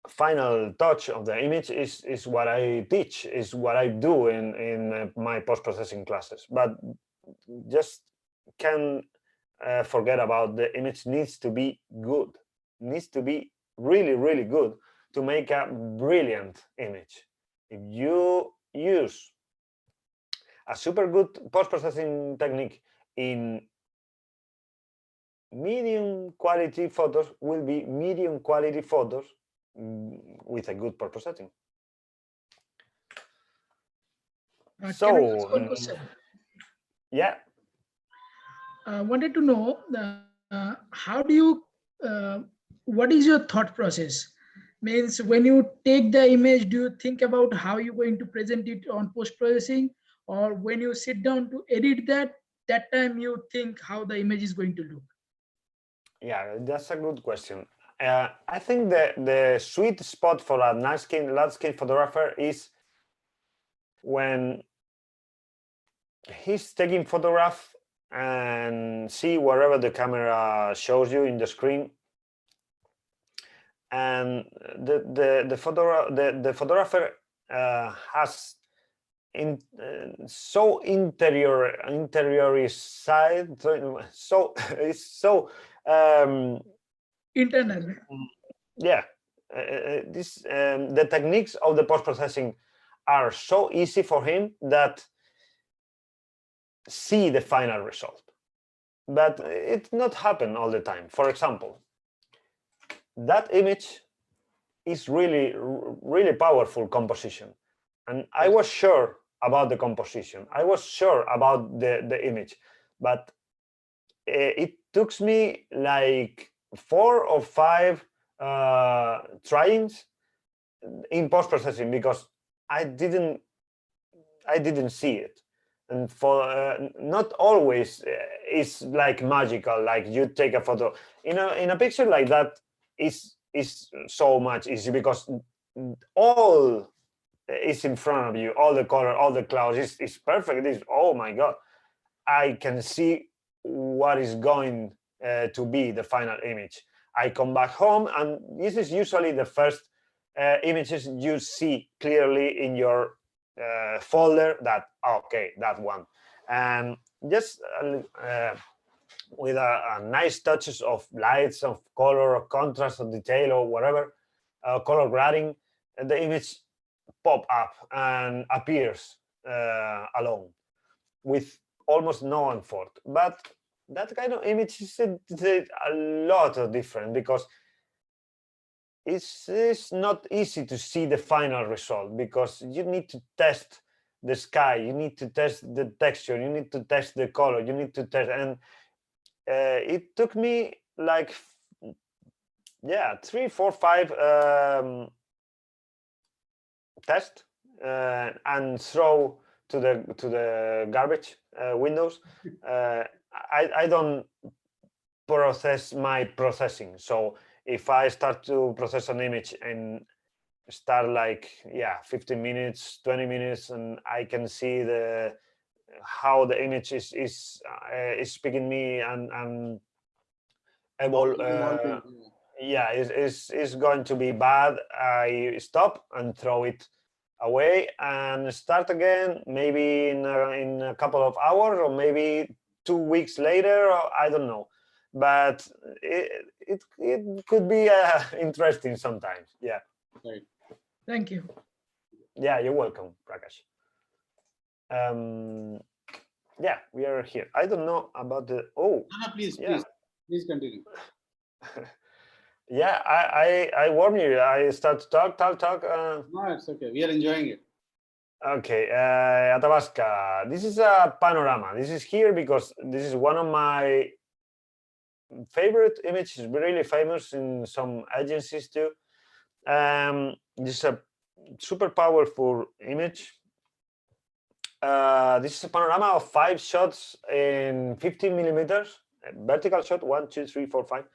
final touch of the image is what I teach, is what I do in my post-processing classes. But just can't forget about the image needs to be good, needs to be really good to make a brilliant image. If you use a super good post-processing technique in medium quality photos, will be medium quality photos with a good post-processing. Can I ask one question? Yeah. I wanted to know how do you, what is your thought process? Means when you take the image, do you think about how you're going to present it on post-processing, or when you sit down to edit that time you think how the image is going to look? Yeah, that's a good question. I think the sweet spot for a landscape photographer is when he's taking photograph and see wherever the camera shows you in the screen, and the photographer has so interiorized side, so it's so Internal. yeah, the techniques of the post-processing are so easy for him that see the final result, but it not happen all the time. For example, that image is really powerful composition, and I was sure about the composition, I was sure about the image, but it took me like 4 or 5 tryings in post-processing because I didn't see it. And for not always is like magical, like you take a photo in a picture like that is so much easy because all is in front of you, all the color, all the clouds is perfect. It's, oh my god, I can see what is going to be the final image. I come back home, and this is usually the first images you see clearly in your folder, that okay, that one, and just with a nice touches of lights, of color, of contrast, of detail, or whatever, color grading, the image pop up and appears alone with almost no effort. But that kind of image is a lot of different because it's not easy to see the final result because you need to test the sky, you need to test the texture, you need to test the color, you need to test, and it took me like 3, 4, 5 test and throw to the garbage windows. I don't process my processing, so if I start to process an image and start like 15 minutes, 20 minutes, and I can see how the image is speaking me and is going to be bad, I stop and throw it away and start again, maybe in a couple of hours, or maybe 2 weeks later, or I don't know. But it could be interesting sometimes. Yeah. Right. Thank you. Yeah, you're welcome, Prakash. Yeah, we are here. I don't know about the Please continue. Yeah, I warn you. I start to talk. No, it's okay. We are enjoying it. Okay, Athabasca. This is a panorama. This is here because this is one of my favorite images, really famous in some agencies too. This is a super powerful image. This is a panorama of 5 shots in 15 millimeters, vertical shot, 1, 2, 3, 4, 5.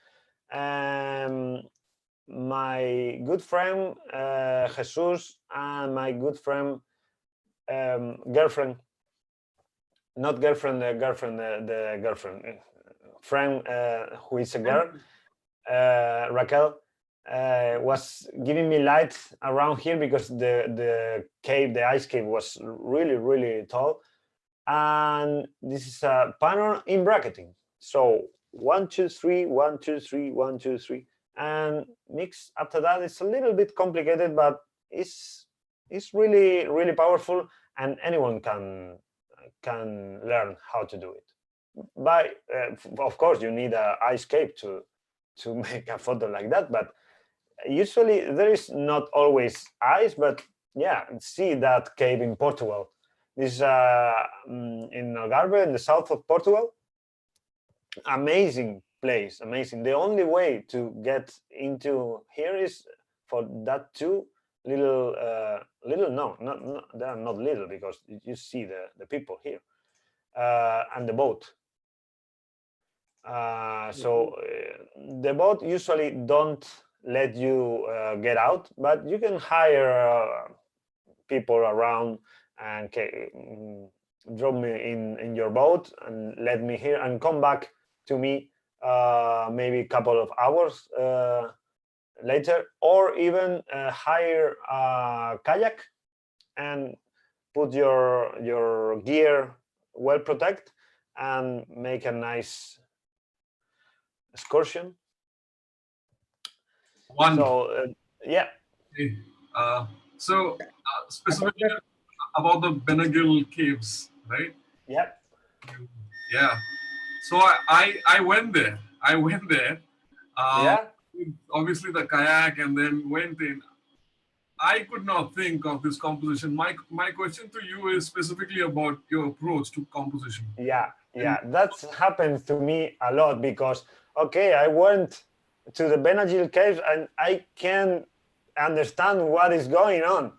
My good friend Jesus and my good friend girlfriend, not girlfriend, the girlfriend, friend who is a girl, Raquel, was giving me light around here because the ice cave was really tall, and this is a pattern in bracketing. So 1, 2, 3, 1, 2, 3, 1, 2, 3, and mix after that. It's a little bit complicated, but it's really powerful, and anyone can learn how to do it. But of course, you need an ice cave to make a photo like that. But usually there is not always ice, but yeah, see that cave in Portugal. This is in Algarve, in the south of Portugal. Amazing place, amazing. The only way to get into here is for that 2 little no, they are not little, because you see the people here and the boat. So the boat usually don't let you get out, but you can hire people around and drop me in your boat and let me here and come back to me maybe a couple of hours later, or even hire a kayak and put your gear well protected and make a nice excursion. So yeah. Okay. Specifically about the Benagil caves, right? Yeah. Yeah. So I went there. Yeah. Obviously the kayak, and then went in. I could not think of this composition. My question to you is specifically about your approach to composition. Yeah, that happens to me a lot because okay, I went to the Benagil caves and I can understand what is going on.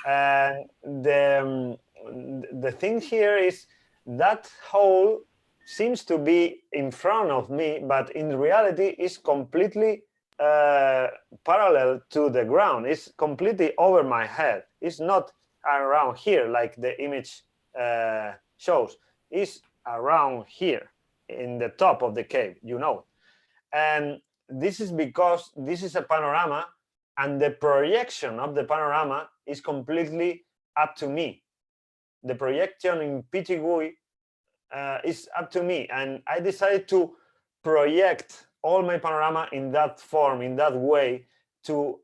And the thing here is that hole seems to be in front of me, but in reality is completely parallel to the ground. It's completely over my head. It's not around here like the image shows. It's around here in the top of the cave, and this is because this is a panorama, and the projection of the panorama is completely up to me. The projection in Pichigui is up to me, and I decided to project all my panorama in that form, in that way, to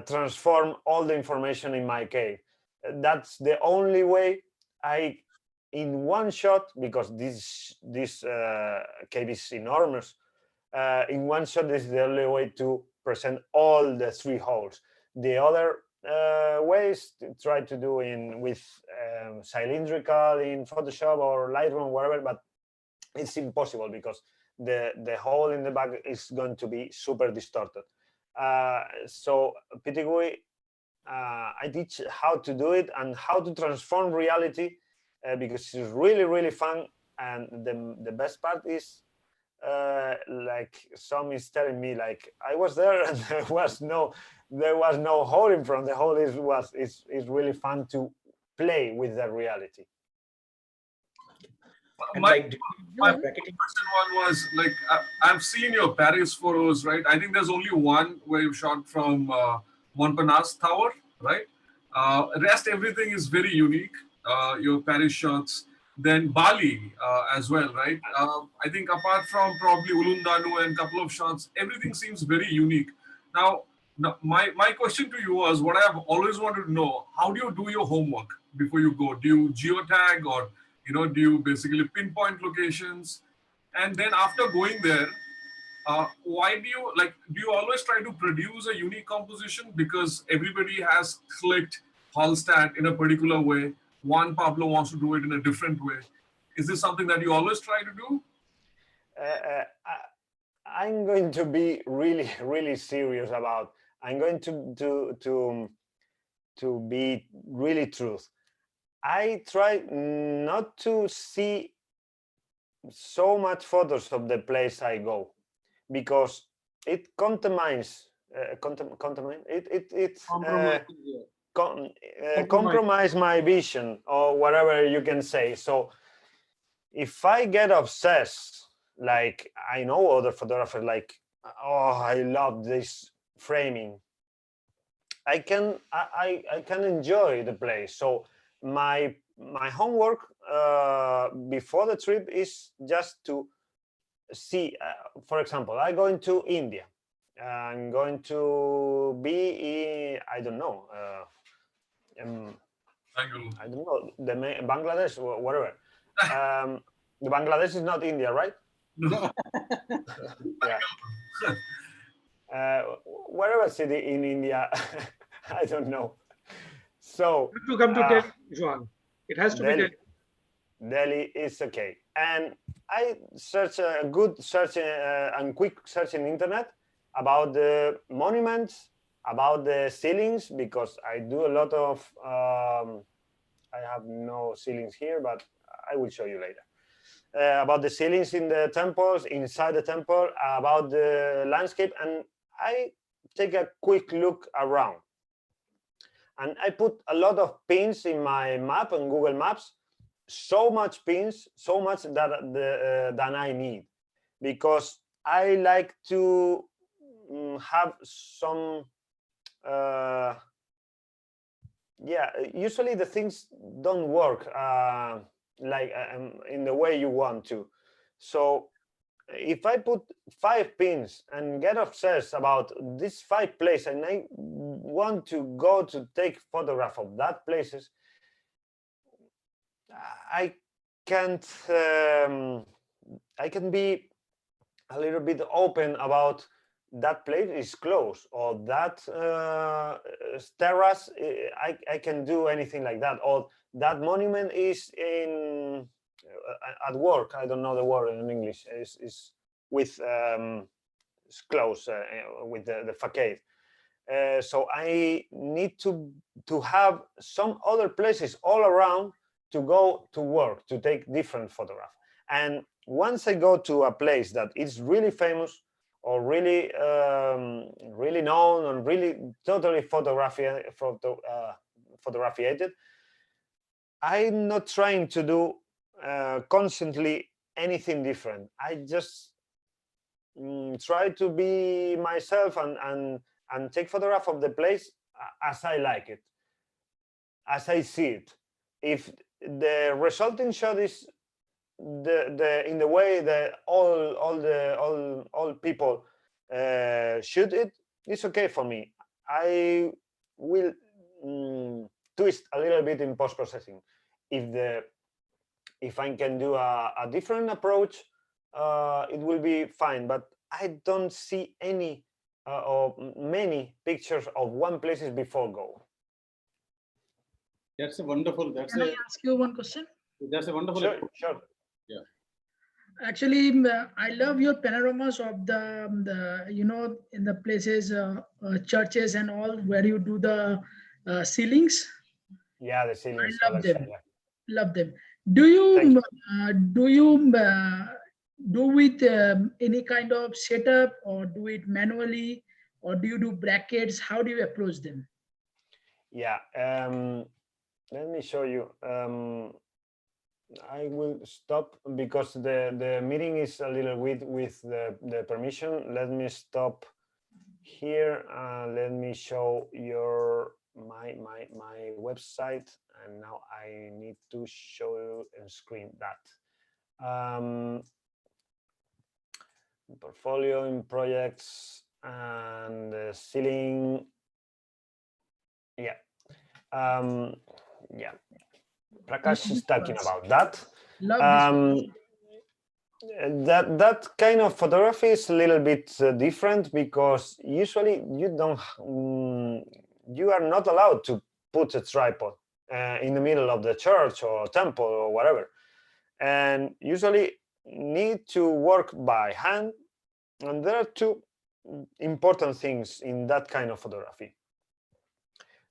transform all the information in my cave. That's the only way I, in one shot, because this cave is enormous, in one shot, this is the only way to present all the 3 holes. The other ways to try to do with cylindrical in Photoshop or Lightroom, whatever, but it's impossible because the hole in the back is going to be super distorted. So Pitigui, I teach how to do it and how to transform reality because it's really, really fun. And the best part is like some is telling me like I was there and there was no hole in front. The hole is really fun to play with the reality. And my question one was like I've seen your Paris photos, right? I think there's only one where you shot from Montparnasse Tower, right? Rest everything is very unique. Your Paris shots, then Bali as well, right? I think apart from probably Ulundanu and couple of shots, everything seems very unique. Now my question to you was what I've always wanted to know: how do you do your homework before you go? Do you geotag, or do you basically pinpoint locations? And then after going there, why do you always try to produce a unique composition because everybody has clicked Hallstatt in a particular way? JUAN Pablo wants to do it in a different way. Is this something that you always try to do? I'm going to be really, really serious about. I'm going to be really truth. I try not to see so much photos of the place I go because it contamines. Compromise my vision or whatever you can say. So if I get obsessed, like I know other photographers, like, oh, I love this framing, I can enjoy the place. So my homework before the trip is just to see, for example, I'm going to India. I'm going to be in, I don't know, Bangladesh or whatever. The Bangladesh is not India, right? No. Yeah. Whatever city in India, I don't know. So to come to Delhi, JUAN. It has to Delhi. be Delhi. Delhi is okay. And I search a good search and quick search in internet about the monuments, about the ceilings, because I do a lot of, I have no ceilings here, but I will show you later. About the ceilings in the temples, inside the temple, about the landscape, and I take a quick look around. And I put a lot of pins in my map on Google Maps so much pins, so much than I need, because I like to have some yeah, usually the things don't work in the way you want to. So if I put 5 pins and get obsessed about this 5 places, and I want to go to take photograph of that places, I can't. I can be a little bit open about that place is closed, or that terrace. I can do anything like that, or that monument is in at work. I don't know the word in English. Is with it's close with the facade. So I need to have some other places all around to go to work, to take different photographs. And once I go to a place that is really famous or really really known and really totally photographed, I'm not trying to do constantly anything different. I just try to be myself and take photograph of the place as I like it, as I see it. If the resulting shot is in the way that all people shoot it, it's okay for me. I will twist a little bit in post-processing if I can do a different approach. It will be fine, but I don't see any or many pictures of one places before go. That's a wonderful. Can I ask you one question? That's a wonderful. Sure. Yeah. Actually, I love your panoramas of the in the places, churches and all, where you do the ceilings. Yeah, the ceilings. I love them. Yeah. Love them. Do you do with any kind of setup, or do it manually, or do you do brackets? How do you approach them? Yeah. Let me show you. I will stop because the meeting is a little with the permission. Let me stop here. Let me show my website, and now I need to show you and screen that. Portfolio in projects and the ceiling. Yeah. Yeah. Prakash is talking about that. That kind of photography is a little bit different, because usually you are not allowed to put a tripod in the middle of the church or temple or whatever, and usually need to work by hand. And there are two important things in that kind of photography.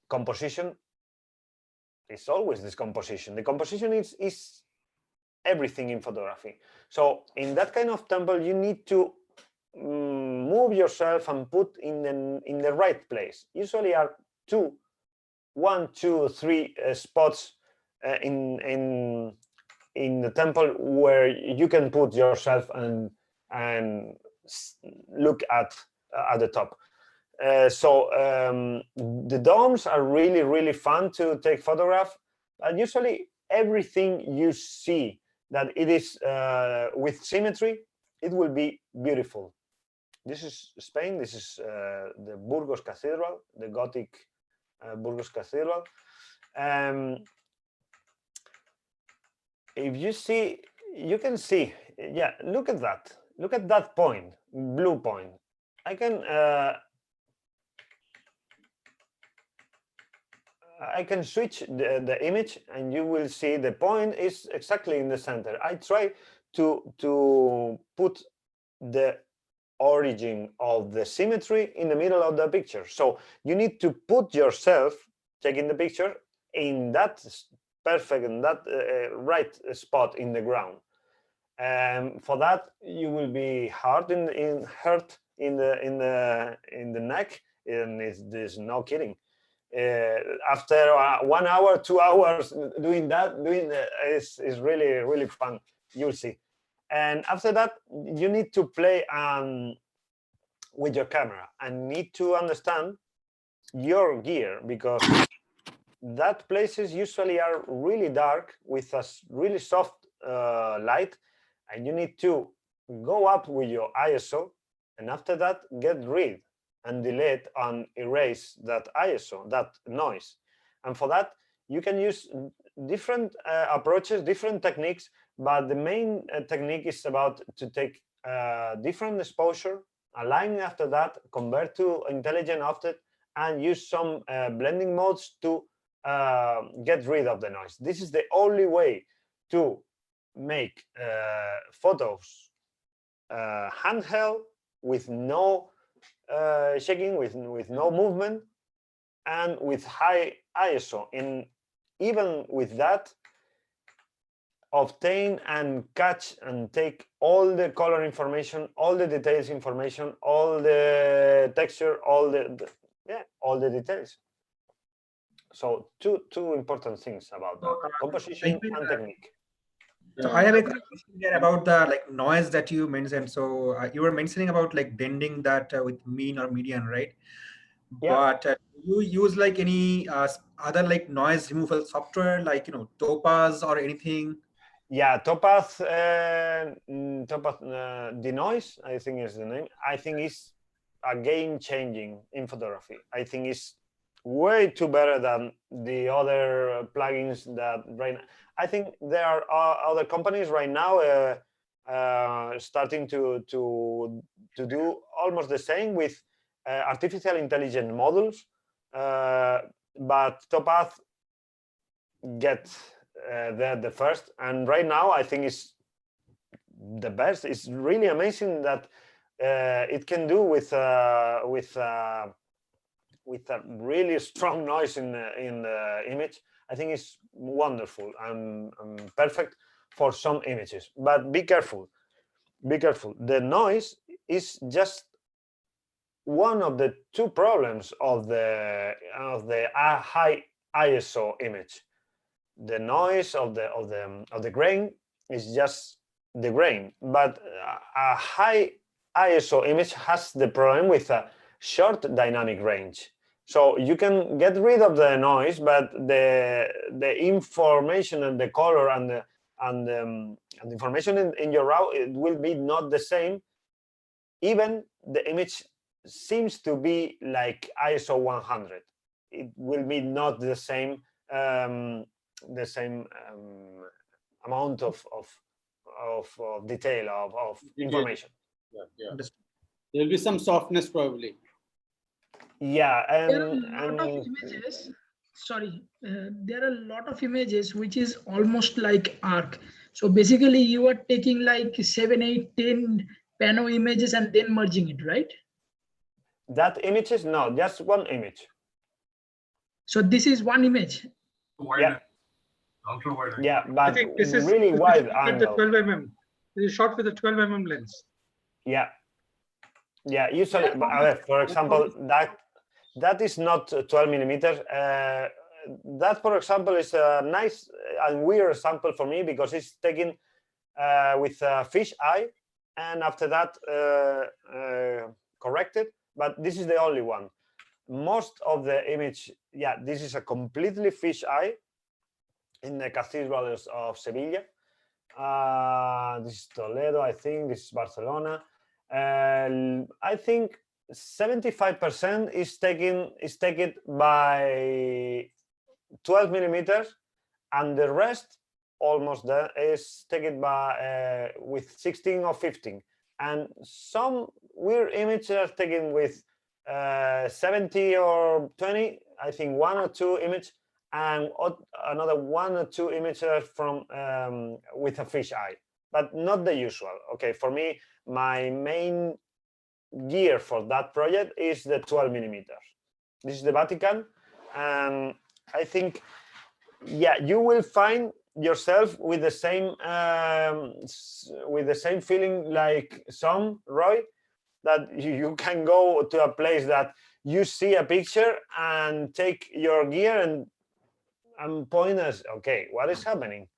Composition. It's always this composition. The composition is everything in photography. So in that kind of temple, you need to move yourself and put in the right place. Usually are 1, 2, 3 spots in the temple where you can put yourself and look at the top. So the domes are really fun to take photograph, and usually everything you see that it is with symmetry, it will be beautiful. This is Spain. This is the Burgos Cathedral, the Gothic Burgos Cathedral. If you see, you can see, yeah, look at that. Look at that point, blue point. I can switch the image, and you will see the point is exactly in the center. I try to put the origin of the symmetry in the middle of the picture. So you need to put yourself taking the picture in that perfect and that right spot in the ground. For that, you will be hurt in the neck, and there's no kidding. After 1 hour, 2 hours doing that, is really fun. You'll see. And after that, you need to play with your camera and need to understand your gear, because that places usually are really dark with a really soft light, and you need to go up with your ISO, and after that get rid and delete and erase that ISO, that noise. And for that you can use different approaches, different techniques, but the main technique is about to take different exposure, align after that, convert to intelligent offset, and use some blending modes to get rid of the noise. This is the only way to make photos handheld, with no shaking, with no movement, and with high ISO. And even with that, obtain and catch and take all the color information, all the details information, all the texture, all the details. So two important things about that: composition and technique. So I have a question here about the noise that you mentioned. So you were mentioning about blending that with mean or median, right? Yeah. But do you use any other noise removal software, Topaz or anything? Yeah, Topaz, Denoise, I think is the name. I think it's a game-changing in photography. I think it's way too better than the other plugins that right now. I think there are other companies right now starting to do almost the same with artificial intelligence models, but Topaz gets there the first, and right now I think it's the best. It's really amazing that it can do with a really strong noise in the image. I think it's wonderful and perfect for some images. But be careful, be careful. The noise is just one of the two problems of the high ISO image. The noise of the grain is just the grain, but a high ISO image has the problem with a short dynamic range. So you can get rid of the noise, but the information and the color and the information in your RAW, it will be not the same. Even the image seems to be like ISO 100. It will be not the same amount of detail of information. Yeah. There'll be some softness probably. Yeah, there are a lot of images. Sorry, there are a lot of images which is almost like arc. So basically, you are taking like 7, 8, 10 pano images and then merging it, right? That image is no, just one image. So this is one image. Yeah. Ultra wide. Yeah, but I think this is really wide with the angle. 12 mm. This is shot with a 12 mm lens. Yeah. Yeah, usually, for example, that is not 12 millimeters. That, for example, is a nice and weird sample for me because it's taken with a fish eye, and after that corrected. But this is the only one. Most of the image, yeah, this is a completely fish eye in the cathedrals of Sevilla. This is Toledo, I think. This is Barcelona. I think 75% is taken by 12 millimeters, and the rest almost there is taken by with 16 or 15. And some weird images are taken with 70 or 20. I think 1 or 2 images, and another 1 or 2 images from with a fish eye, but not the usual. Okay, for me, my main gear for that project is the 12 millimeters. This is the Vatican, and I think, yeah, you will find yourself with the same feeling like some, Roy, that you can go to a place that you see a picture and take your gear and point as, okay, what is happening?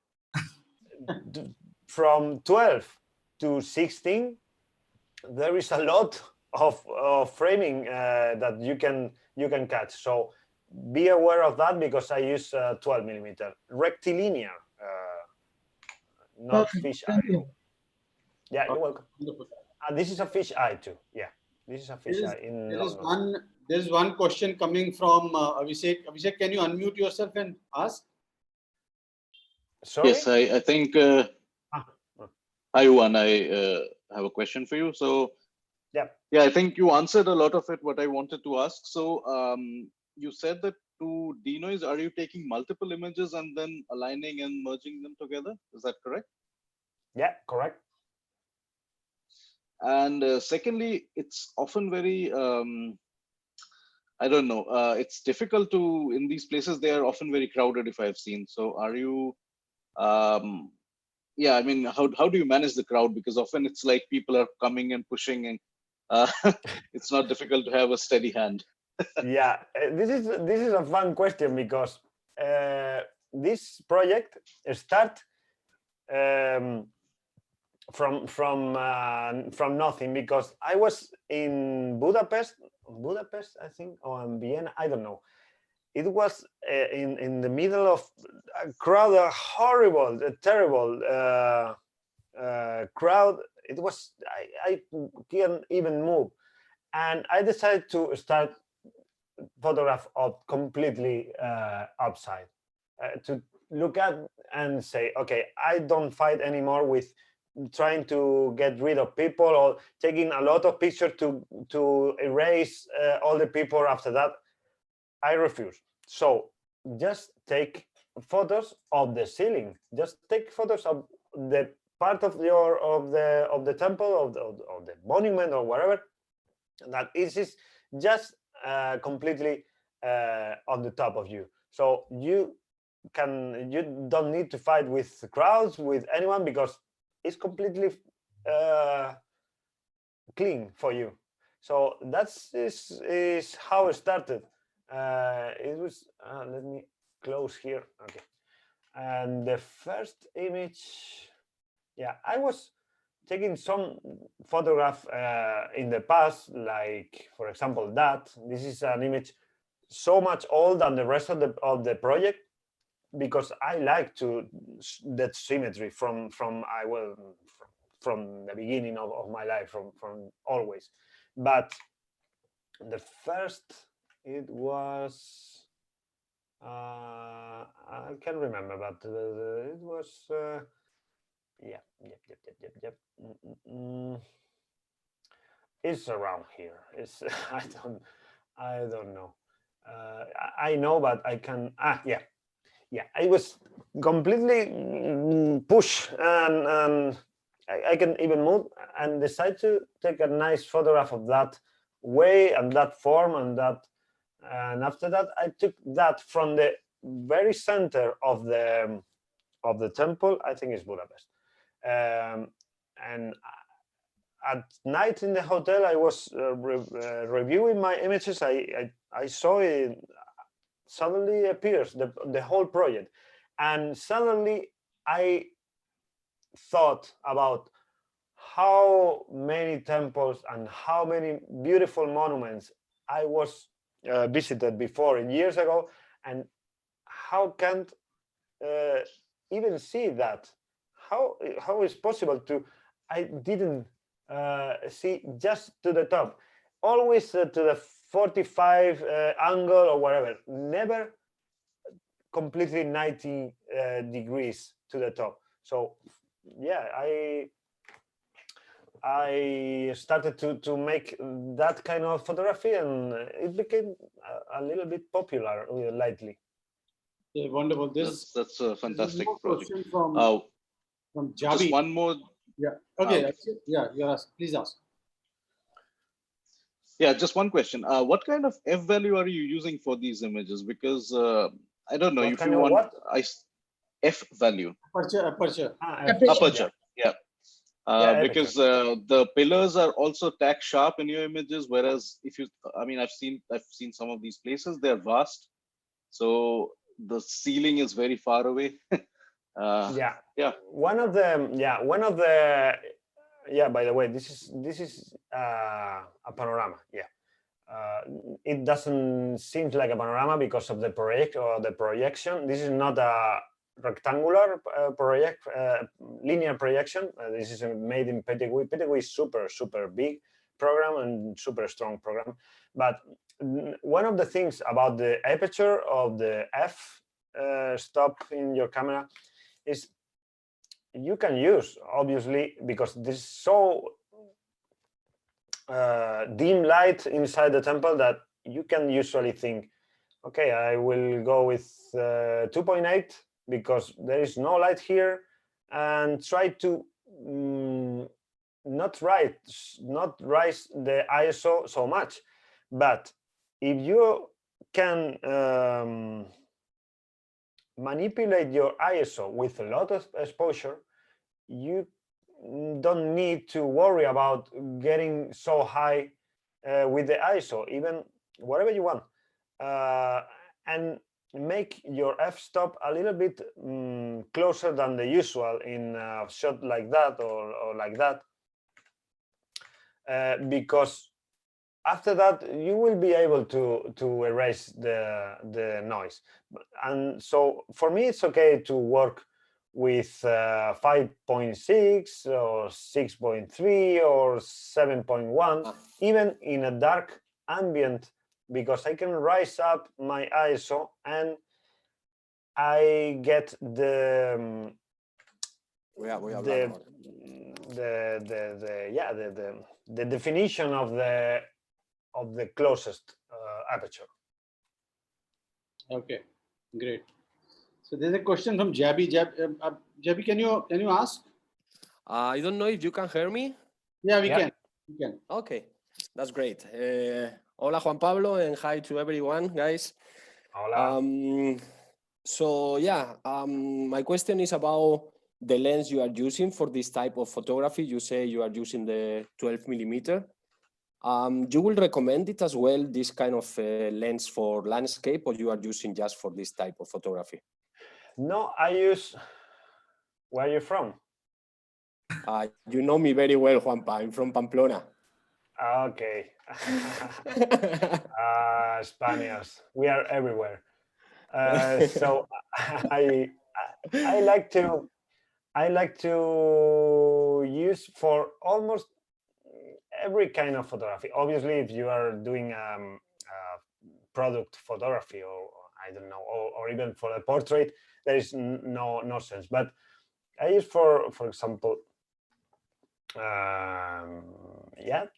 From 12 to 16, there is a lot of framing that you can catch. So be aware of that, because I use 12 millimeter rectilinear, not Perfect. fish Thank eye. you. Yeah, you're welcome. And this is a fish eye too. Yeah, this is a fish eye in London. There is one question coming from Abhishek. Abhishek, can you unmute yourself and ask? Sorry? Yes, I think. Hi, Juan. I have a question for you. So, yeah, I think you answered a lot of it, what I wanted to ask. So, you said that to denoise, are you taking multiple images and then aligning and merging them together? Is that correct? Yeah, correct. And secondly, it's often very, I don't know, it's difficult to, in these places, they are often very crowded, if I've seen. So are you, yeah, I mean, how do you manage the crowd? Because often it's like people are coming and pushing, and it's not difficult to have a steady hand. Yeah, this is a fun question, because this project start from nothing, because I was in Budapest, I think, or in Vienna, I don't know. It was in the middle of a crowd, a horrible, terrible crowd. It was, I can't even move, and I decided to start photograph up completely upside, to look at and say, okay, I don't fight anymore with trying to get rid of people or taking a lot of pictures to erase all the people after that. I refuse. So just take photos of the ceiling. Just take photos of the part of the temple, of the monument or whatever, that is just completely on the top of you. So you don't need to fight with crowds, with anyone, because it's completely clean for you. So is how it started. It was, let me close here. Okay. And the first image, yeah, I was taking some photograph in the past, like, for example, that. This is an image so much older than the rest of the project, because I like that symmetry from the beginning of my life, from always. But the first, it was, I can't remember, but it was, yep. It's around here. It's I don't know. I know, but I can. Yeah. I was completely pushed, and I can even move, and decide to take a nice photograph of that way and that form and that. And after that, I took that from the very center of the temple. I think it's Budapest. And at night in the hotel, I was reviewing my images. I saw it suddenly appears, the whole project, and suddenly I thought about how many temples and how many beautiful monuments I was visited before years ago, and how can't even see that? How is possible to? I didn't see just to the top, always to the 45 angle or whatever, never completely 90 degrees to the top. So yeah, I started to make that kind of photography, and it became a little bit popular lately. Yeah, wonderful. That's a fantastic project. From Javi. Just one more. Yeah. Okay. Yeah. Please ask. Yeah, just one question. What kind of f value are you using for these images? Because I don't know if you want f value. Aperture. Aperture. Yeah. Because the pillars are also tack sharp in your images, whereas if you, I mean, I've seen some of these places, they're vast, so the ceiling is very far away. Yeah. One of the by the way, this is a panorama. It doesn't seem like a panorama because of the project or the projection. This is not a rectangular linear projection. This is made in Pettigrew. Pettigrew is super big program and super strong program. But one of the things about the aperture of the f stop in your camera is you can use, obviously, because this is so dim light inside the temple that you can usually think, okay, I will go with 2.8 because there is no light here, and try to not rise the ISO so much. But if you can manipulate your ISO with a lot of exposure, you don't need to worry about getting so high with the ISO, even whatever you want, and make your f-stop a little bit closer than the usual in a shot like that or like that, because after that you will be able to erase the noise. And so for me it's okay to work with 5.6 or 6.3 or 7.1, even in a dark ambient, because I can rise up my ISO and I get the definition of the closest aperture. Okay, great. So there's a question from Jabi. Jabi, can you ask? I don't know if you can hear me. Yeah, we can. We can. Okay, that's great. Hola, Juan Pablo, and hi to everyone, guys. Hola. So yeah, my question is about the lens you are using for this type of photography. You say you are using the 12 millimeter. You will recommend it as well, this kind of lens for landscape, or you are using just for this type of photography? No, I use. Where are you from? You know me very well, Juanpa. I'm from Pamplona. Okay. Spaniards, we are everywhere. So I like to use for almost every kind of photography. Obviously, if you are doing product photography, or I don't know, or even for a portrait, there is no sense. But I use for example,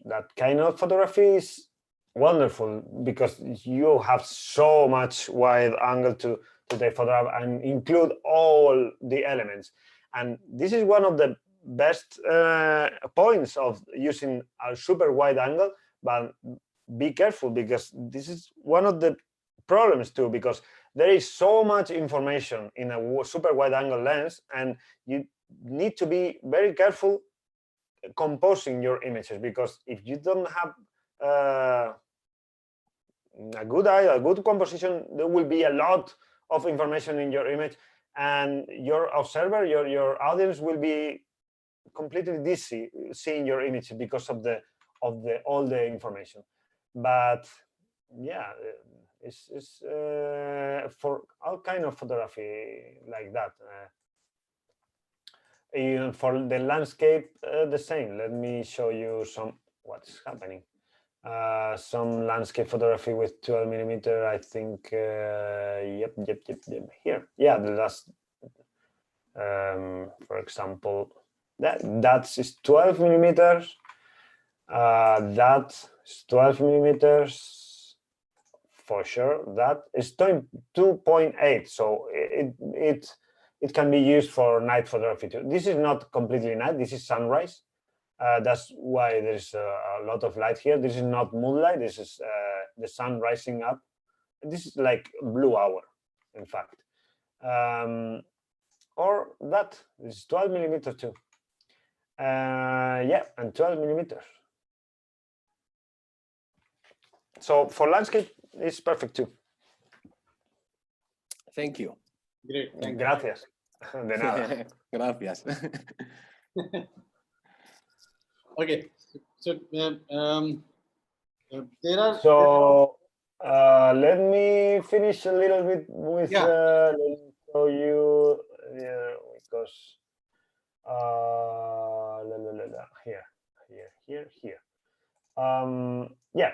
that kind of photography is wonderful because you have so much wide angle to take photograph and include all the elements. And this is one of the best points of using a super wide angle. But be careful, because this is one of the problems too, because there is so much information in a super wide angle lens, and you need to be very careful composing your images, because if you don't have a good composition, there will be a lot of information in your image, and your observer, your audience will be completely dizzy seeing your image because of all the information. But yeah, it's for all kind of photography like that. Even for the landscape, the same. Let me show you what's happening. Some landscape photography with 12 millimeter. I think. Yep. Here, yeah. The last, for example, that's 12 millimeters. That's 12 millimeters for sure. That is 2.8. So it can be used for night photography too. This is not completely night. This is sunrise. That's why there's a lot of light here. This is not moonlight. This is the sun rising up. This is like blue hour, in fact. Or this is 12 millimeter too. Yeah, and 12 millimeters. So for landscape, it's perfect too. Thank you. Great. Thank you. Gracias. De nada. Gracias. Okay. So there are. So let me finish a little bit with Yeah. let me show you because here. Yeah.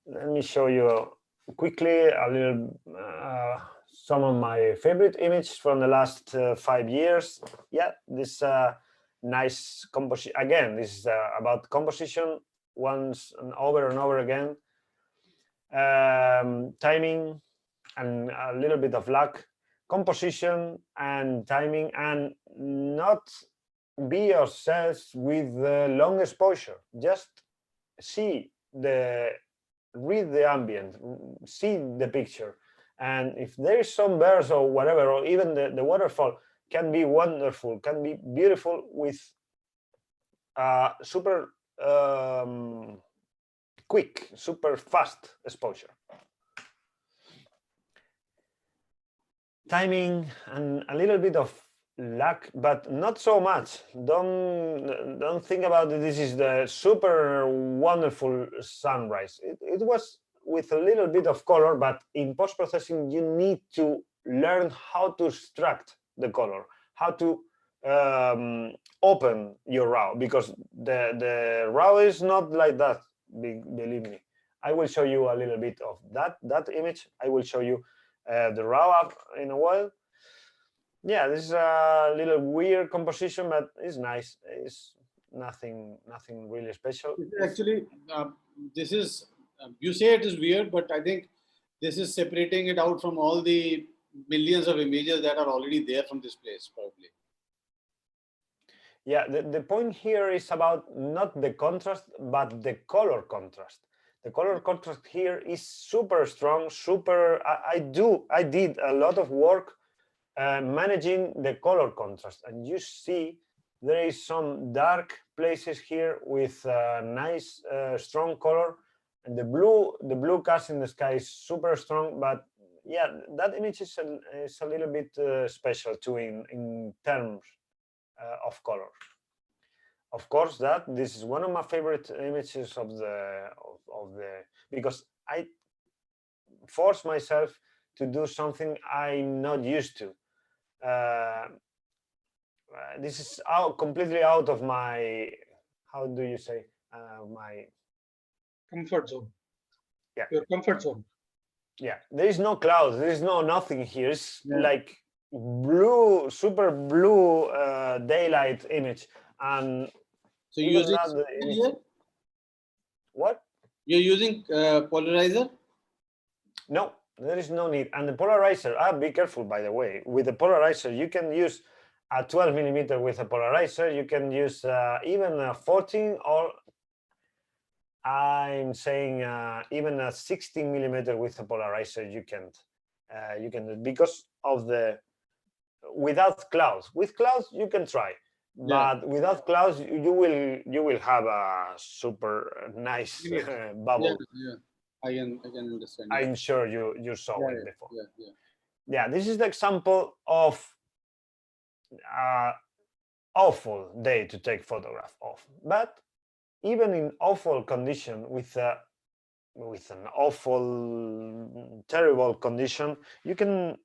Let me show you quickly a little some of my favorite images from the last 5 years. Yeah, this nice composition. Again, this is about composition once and over again. Timing and a little bit of luck, composition and timing, and not be yourselves with the long exposure. Just read the ambient, see the picture. And if there is some birds or whatever, or even the waterfall can be wonderful, can be beautiful with super quick, super fast exposure. Timing and a little bit of luck, but not so much. Don't think about it. This is the super wonderful sunrise. It was with a little bit of color, but in post-processing you need to learn how to extract the color, how to open your RAW, because the RAW is not like that. Believe me. I will show you a little bit of that image. I will show you the RAW up in a while. Yeah, this is a little weird composition, but it's nice. It's nothing really special. Actually, this is, you say it is weird, but I think this is separating it out from all the millions of images that are already there from this place, probably. Yeah, the point here is about not the contrast, but the color contrast. The color contrast here is super strong, super. I did a lot of work managing the color contrast, and you see there is some dark places here with nice strong color, and the blue cast in the sky is super strong. But yeah, that image is a little bit special too in terms of color. Of course, this is one of my favorite images of the because I force myself to do something I'm not used to. This is completely out of my, how do you say, my comfort zone. Yeah, your comfort zone. Yeah, there is no clouds, there is nothing here. It's like blue, super blue daylight image. And so you're using here? What? You're using polarizer? No, there is no need. And the polarizer, be careful, by the way. With the polarizer, you can use a 12 millimeter with a polarizer. You can use even a 14, or I'm saying even a 16 millimeter with a polarizer. You can because of the without clouds. With clouds, you can try. But without clouds, you will have a super nice bubble. Yeah. I can understand. I'm sure you saw it before. Yeah. This is the example of awful day to take photograph of. But even in awful condition, with an awful, terrible condition, you can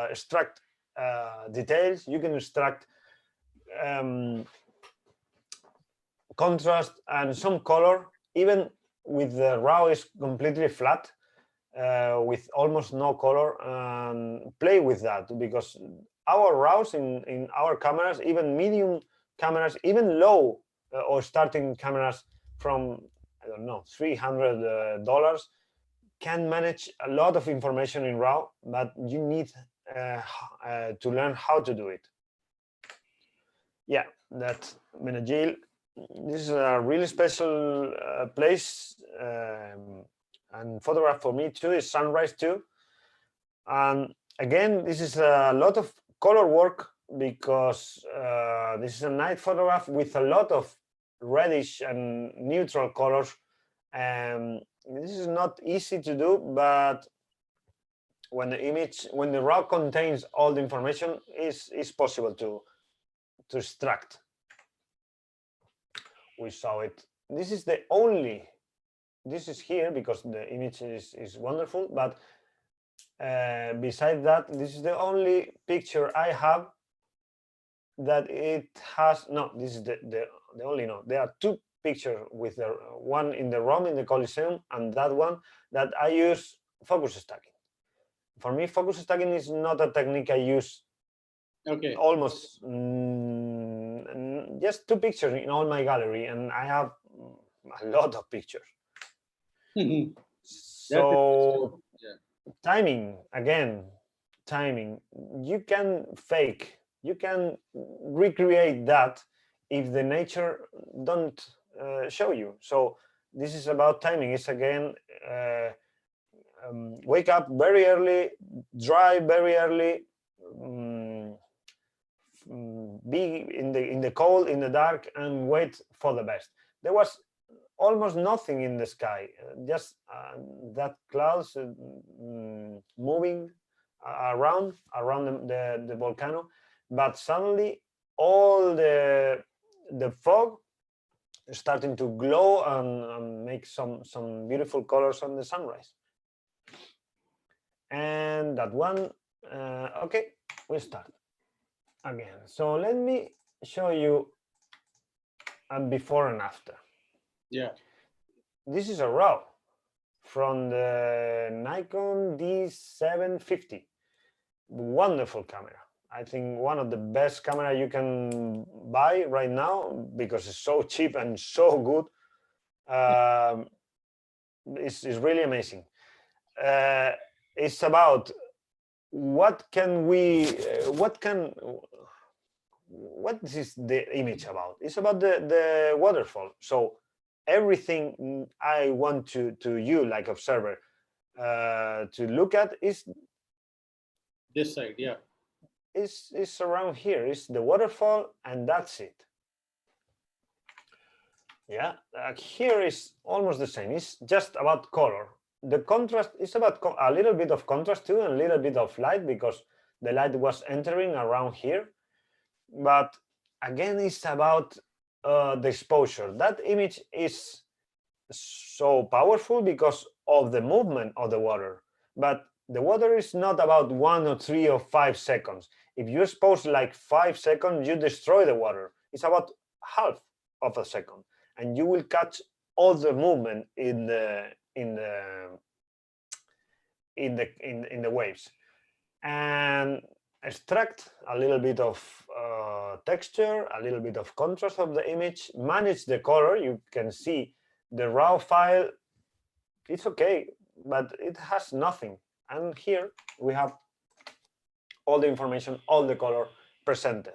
extract details. You can extract contrast and some color, even with the RAW is completely flat, with almost no color, and play with that, because our RAWs in our cameras, even medium cameras, even low or starting cameras from, I don't know, $300, can manage a lot of information in RAW, but you need to learn how to do it. Yeah, that Benajil. This is a really special place, and photograph for me too is sunrise too. And again, this is a lot of color work because this is a night photograph with a lot of reddish and neutral colors. This is not easy to do, but when the raw contains all the information, is possible to extract. We saw it. This is the only. This is here because the image is wonderful, but besides that, this is the only picture I have that it has. No, this is the only. No, there are two pictures with the one in the Rome in the Coliseum and that one that I use focus stacking. For me, focus stacking is not a technique I use. Okay. Almost just two pictures in all my gallery, and I have a lot of pictures. So timing, again, timing. You can fake, you can recreate that if the nature don't show you. So this is about timing. It's again, wake up very early, dry very early, be in the cold, in the dark, and wait for the best. There was almost nothing in the sky, just that clouds moving around the volcano, but suddenly all the fog is starting to glow and make some beautiful colors on the sunrise. And that one, okay, we start again. So let me show you a before and after. Yeah. This is a raw from the Nikon D750. Wonderful camera. I think one of the best camera you can buy right now because it's so cheap and so good. It's really amazing. It's about what is the image about? It's about the waterfall. So everything I want to you like observer to look at is this side. Yeah, is around here. It's the waterfall, and that's it. Yeah, here is almost the same. It's just about color. The contrast is about a little bit of contrast too, and a little bit of light because the light was entering around here. But again, it's about the exposure. That image is so powerful because of the movement of the water. But the water is not about 1 or 3 or 5 seconds. If you expose like 5 seconds, you destroy the water. It's about half of a second, and you will catch all the movement in the waves, and extract a little bit of texture, a little bit of contrast of the image, manage the color. You can see the raw file, it's okay, but it has nothing. And here we have all the information, all the color presented.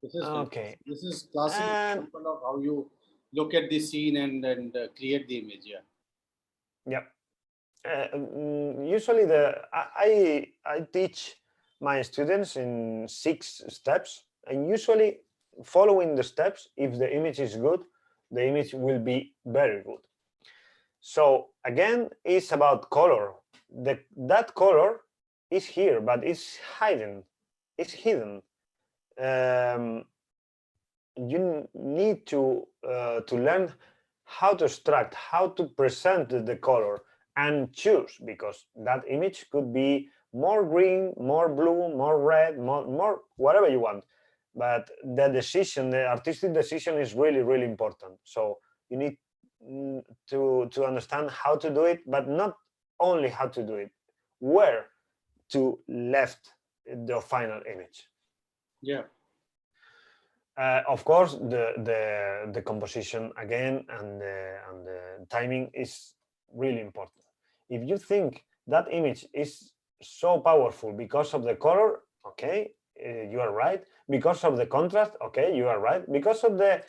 This is okay. This is classic example of how you look at the scene and create the image. Yeah. Yep. Usually I teach my students in 6 steps, and usually following the steps, if the image is good, the image will be very good. So again, it's about color. That color is here, but it's hidden. It's hidden. You need to learn how to extract, how to present the color, and choose, because that image could be more green, more blue, more red, more whatever you want. But the decision, the artistic decision, is really, really important. So you need to understand how to do it, but not only how to do it, where to left the final image. Yeah. Of course, the composition again and the timing is really important. If you think that image is so powerful because of the color, okay, you are right. Because of the contrast, okay, you are right. Because of the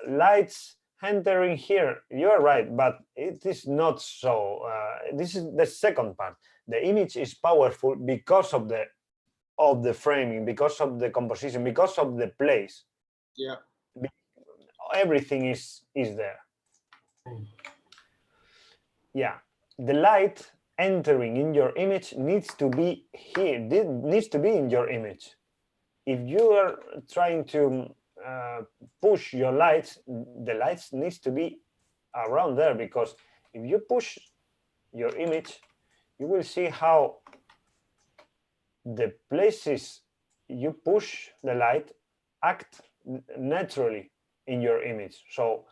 lights entering here, you are right. But it is not so. This is the second part. The image is powerful because of the of the framing, because of the composition, because of the place. Yeah. Everything is there. Yeah, the light entering in your image needs to be here, needs to be in your image. If you are trying to push your lights, the lights needs to be around there, because if you push your image, you will see how the places you push the light act naturally in your image. So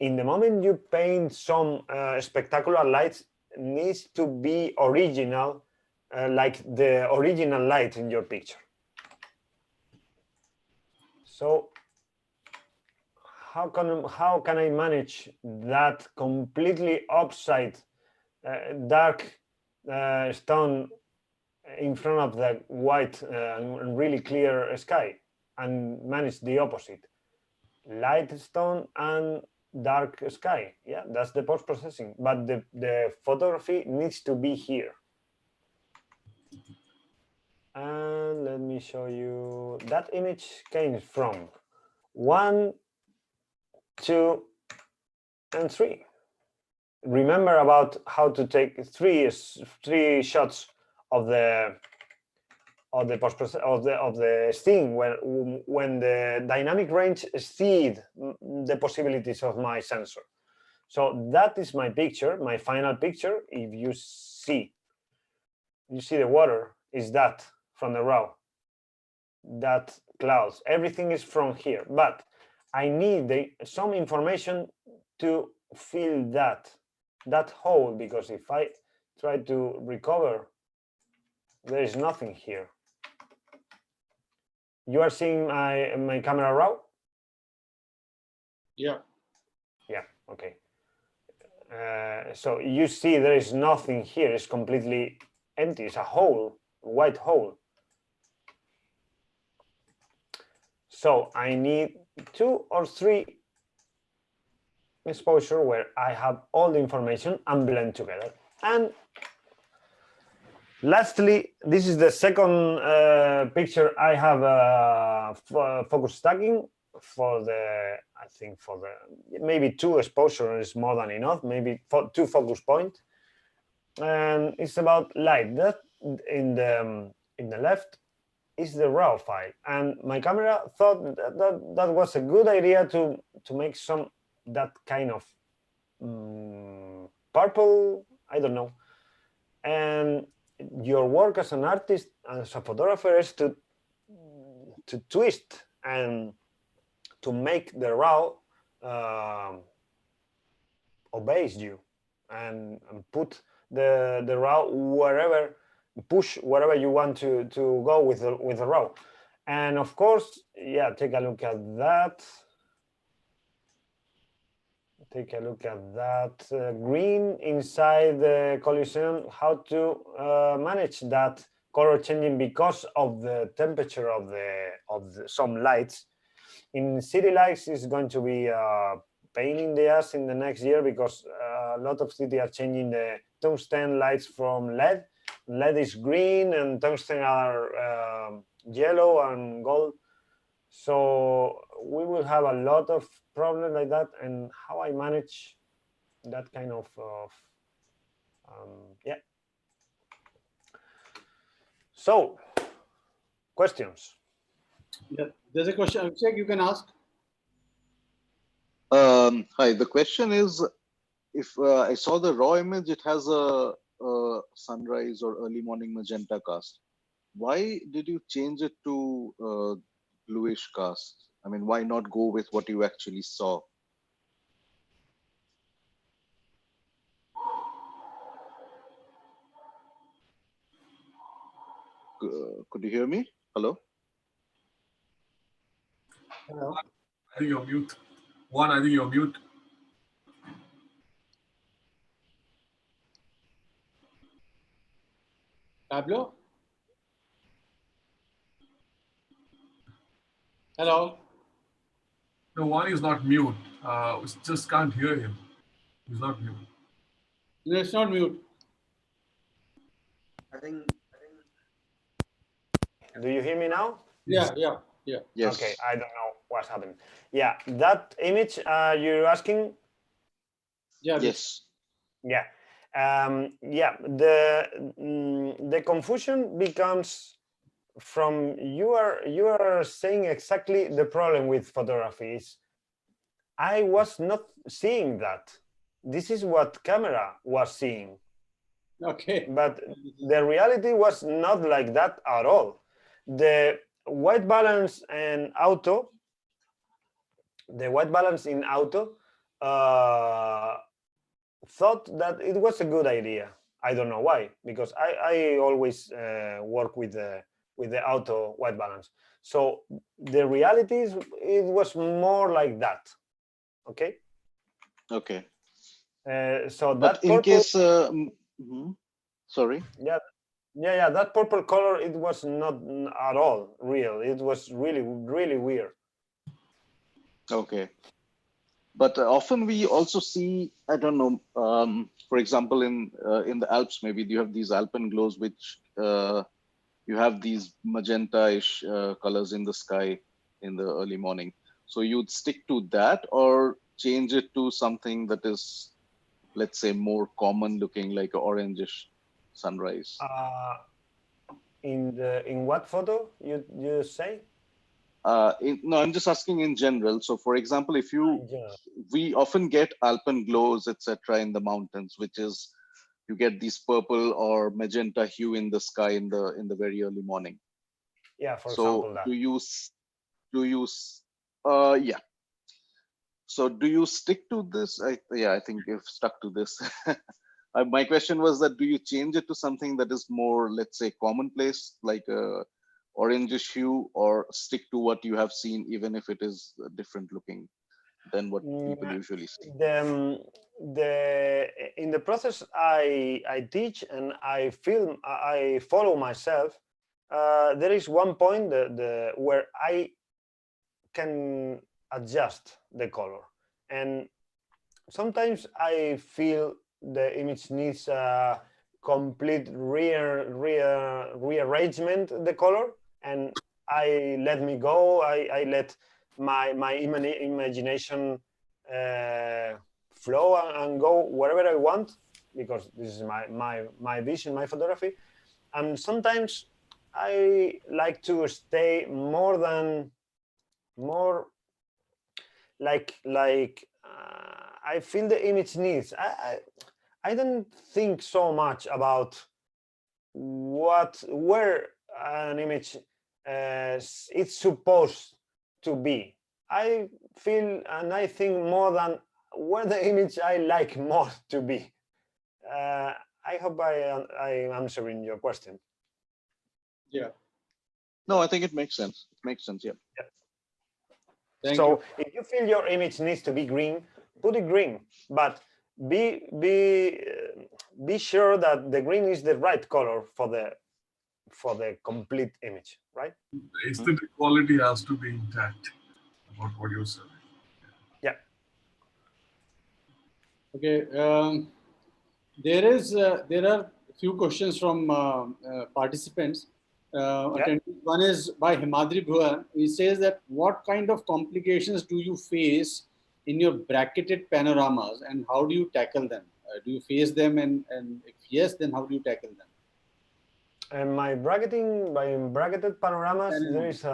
in the moment you paint some spectacular lights, needs to be original, like the original light in your picture. So how can I manage that completely upside dark stone in front of the white and really clear sky, and manage the opposite, light stone and dark sky? Yeah, that's the post-processing, but the photography needs to be here. And let me show you, that image came from 1, 2, and 3. Remember about how to take three shots of the scene when the dynamic range exceed the possibilities of my sensor. So that is my picture, my final picture. If you see the water, is that from the raw, that clouds, everything is from here, but I need some information to fill that hole, because if I try to recover, there is nothing here. You are seeing my camera raw? Yeah. Yeah, okay. So you see there is nothing here, it's completely empty, it's a hole, white hole. So I need 2 or 3 exposure where I have all the information and blend together. And lastly, this is the second picture. I have focus stacking for the, I think for the, maybe 2 exposure is more than enough, maybe 2 focus point. And it's about light. That in the left is the raw file, and my camera thought that was a good idea to make that kind of purple, I don't know. And your work as an artist, as a photographer, is to twist and to make the raw obeys you, and put the raw wherever, push wherever you want to go with the raw. And of course, yeah, take a look at that. Take a look at that green inside the collision, how to manage that color changing because of the temperature of some lights. In city lights is going to be pain in the ass in the next year, because a lot of cities are changing the tungsten lights from LED. LED is green and tungsten are yellow and gold. So we will have a lot of problems like that, and how I manage that kind of yeah. So questions? Yeah. There's a question, Abhishek, you can ask. Hi, the question is, if I saw the raw image, it has a sunrise or early morning magenta cast. Why did you change it to bluish cast? I mean, why not go with what you actually saw? Could you hear me? Hello? Hello. I think you're mute. One, I think you're mute. Pablo? Hello? No, one is not mute. We just can't hear him. He's not mute. No, it's not mute. I think Do you hear me now? Yeah. Yes. Okay, I don't know what's happened. Yeah, that image you're asking. Yeah. Yes. Yeah, yeah. The confusion becomes from you are saying exactly the problem with photography is I was not seeing that. This is what camera was seeing. Okay. But the reality was not like that at all. The white balance and auto, the white balance in auto, thought that it was a good idea. I don't know why, because I always work with the auto white balance. So the reality is it was more like that. Okay. Okay. So But that in purple, case, sorry. yeah, that purple color, it was not at all real. It was really, really weird. Okay. But often we also see, I don't know, for example, in the Alps, maybe you have these alpenglows, which you have these magenta-ish colors in the sky in the early morning. So you'd stick to that or change it to something that is, let's say, more common looking, like an orangish sunrise. In what photo you say? No, I'm just asking in general. So, for example, if Yeah. we often get alpenglows, etc., in the mountains, which is you get these purple or magenta hue in the sky in the very early morning. Yeah, for So, example, that. yeah. So, do you stick to this? I think you've stuck to this. My question was that do you change it to something that is more, let's say, commonplace, like a orangish hue, or stick to what you have seen, even if it is different looking than what people usually see? In the process I teach and I film, I follow myself. There is one point where I can adjust the color, and sometimes I feel the image needs a complete rearrangement the color, and I let me go. I let my imagination flow and go wherever I want, because this is my vision, my photography. And sometimes I like to stay more I feel the image needs. I don't think so much about where an image it's supposed to be. I feel and I think more than where the image I like more to be. I hope I'm answering your question. Yeah. No, I think it makes sense. It makes sense. Yeah. Thank So you. if you feel your image needs to be green, put it green, but be sure that the green is the right color for the complete image, right? The aesthetic quality has to be intact about what you're saying. Yeah. Okay. There are a few questions from participants. One is by Himadri Bhuvan. He says that what kind of complications do you face in your bracketed panoramas, and how do you tackle them? Do you face them, and if yes, then how do you tackle them? And by bracketed panoramas, there is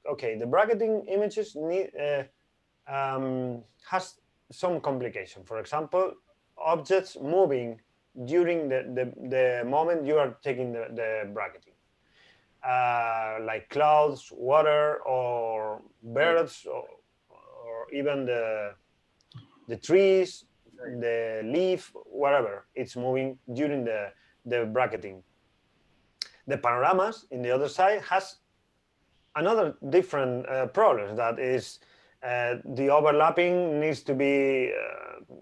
okay. The bracketing images has some complication. For example, objects moving during the moment you are taking the bracketing, like clouds, water, or birds, or even the trees, the leaf, whatever. It's moving during the bracketing. The panoramas, in the other side, has another different problem. That is, the overlapping needs to be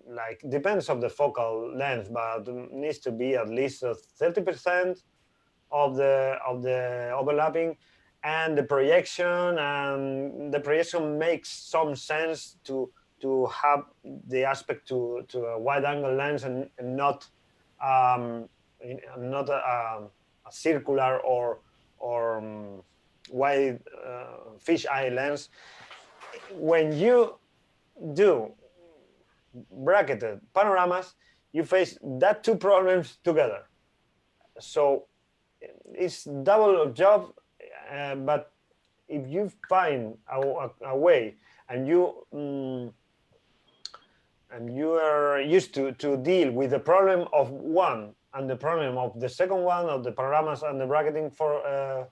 like depends on the focal length, but needs to be at least 30% of the overlapping, and the projection makes some sense to have the aspect to a wide angle lens and not a circular or wide fisheye lens. When you do bracketed panoramas, you face that two problems together. So it's double job, but if you find a way and you are used to deal with the problem of one and the problem of the second one, of the panoramas and the bracketing for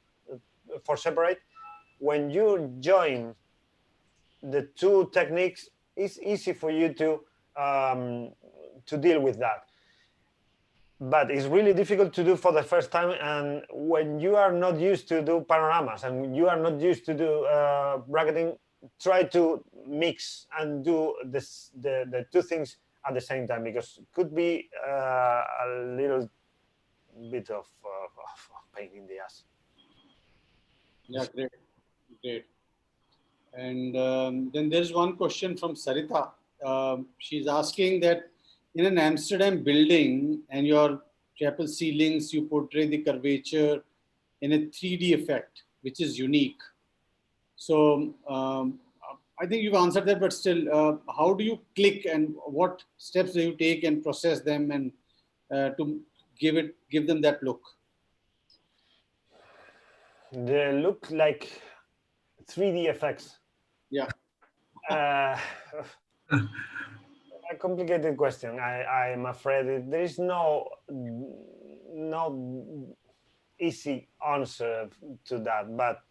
separate, when you join the two techniques, it's easy for you to deal with that. But it's really difficult to do for the first time, and when you are not used to do panoramas and you are not used to do bracketing, try to mix and do the two things at the same time, because it could be a little bit of pain in the ass. Yeah, great, great. And then there's one question from Sarita. She's asking that in an Amsterdam building and your chapel ceilings, you portray the curvature in a 3D effect, which is unique. So I think you've answered that, but still, how do you click and what steps do you take and process them and to give them that look? They look like 3D effects. Yeah. A complicated question. I'm afraid there is no easy answer to that. But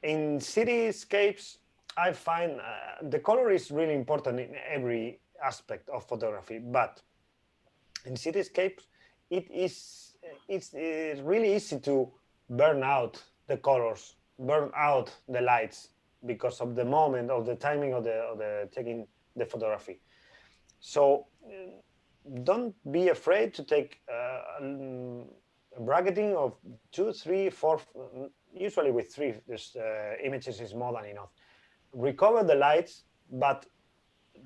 in cityscapes, I find the color is really important in every aspect of photography. But in cityscapes, it's really easy to burn out the colors, burn out the lights, because of the moment, of the timing of the taking the photography. So don't be afraid to take a bracketing of 2, 3, 4, usually with 3 images is more than enough. Recover the lights, but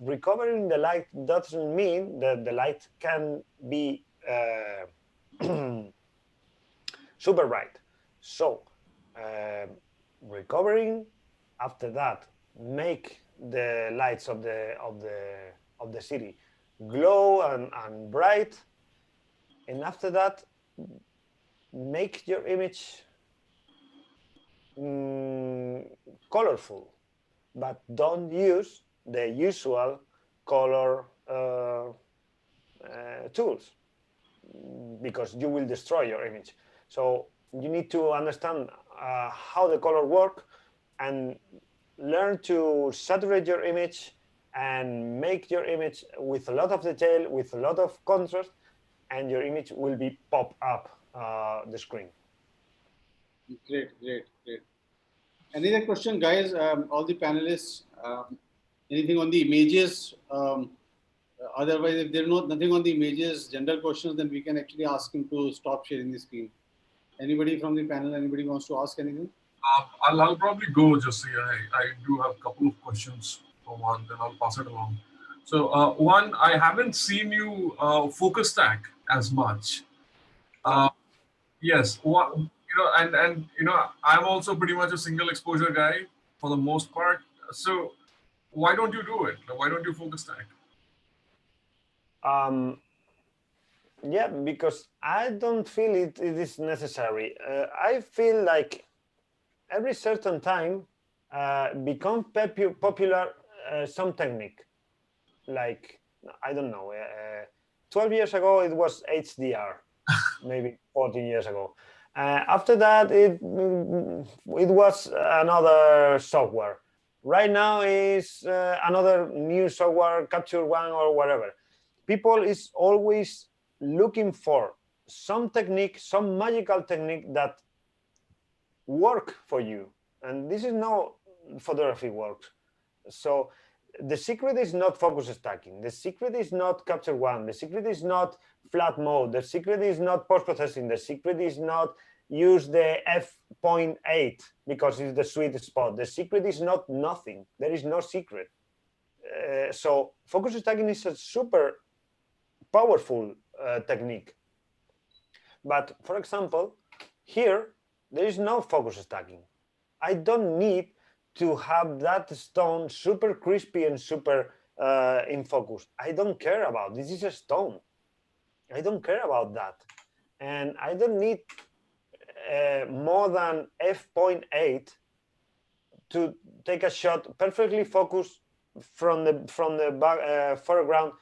recovering the light doesn't mean that the light can be super bright. So recovering, after that, make the lights of the city glow and bright, and after that, make your image colorful, but don't use the usual color tools, because you will destroy your image. So you need to understand how the color work and learn to saturate your image and make your image with a lot of detail, with a lot of contrast, and your image will be pop up the screen. Great. Any other question, guys? All the panelists, anything on the images? Otherwise, if there's nothing on the images, general questions, then we can actually ask him to stop sharing the screen. Anybody from the panel, anybody wants to ask anything? I'll probably go, Jassi. I do have a couple of questions for one, then I'll pass it along. So one, I haven't seen you focus stack as much. Yes, and I'm also pretty much a single exposure guy for the most part. So why don't you do it? Why don't you focus stack? Yeah, because I don't feel it is necessary. I feel like every certain time become popular some technique. Like, I don't know, 12 years ago it was HDR, maybe 14 years ago. After that, it was another software. Right now is another new software, Capture One or whatever. People is always looking for some technique, some magical technique that work for you. And this is how photography works. So the secret is not focus stacking. The secret is not Capture One. The secret is not flat mode. The secret is not post-processing. The secret is not use the f.8 because it's the sweet spot. The secret is not nothing. There is no secret. So focus stacking is a super powerful technique. But for example, here, there is no focus stacking. I don't need to have that stone super crispy and super in focus. I don't care about this. Is a stone. I don't care about that. And I don't need more than f.8 to take a shot perfectly focused from the foreground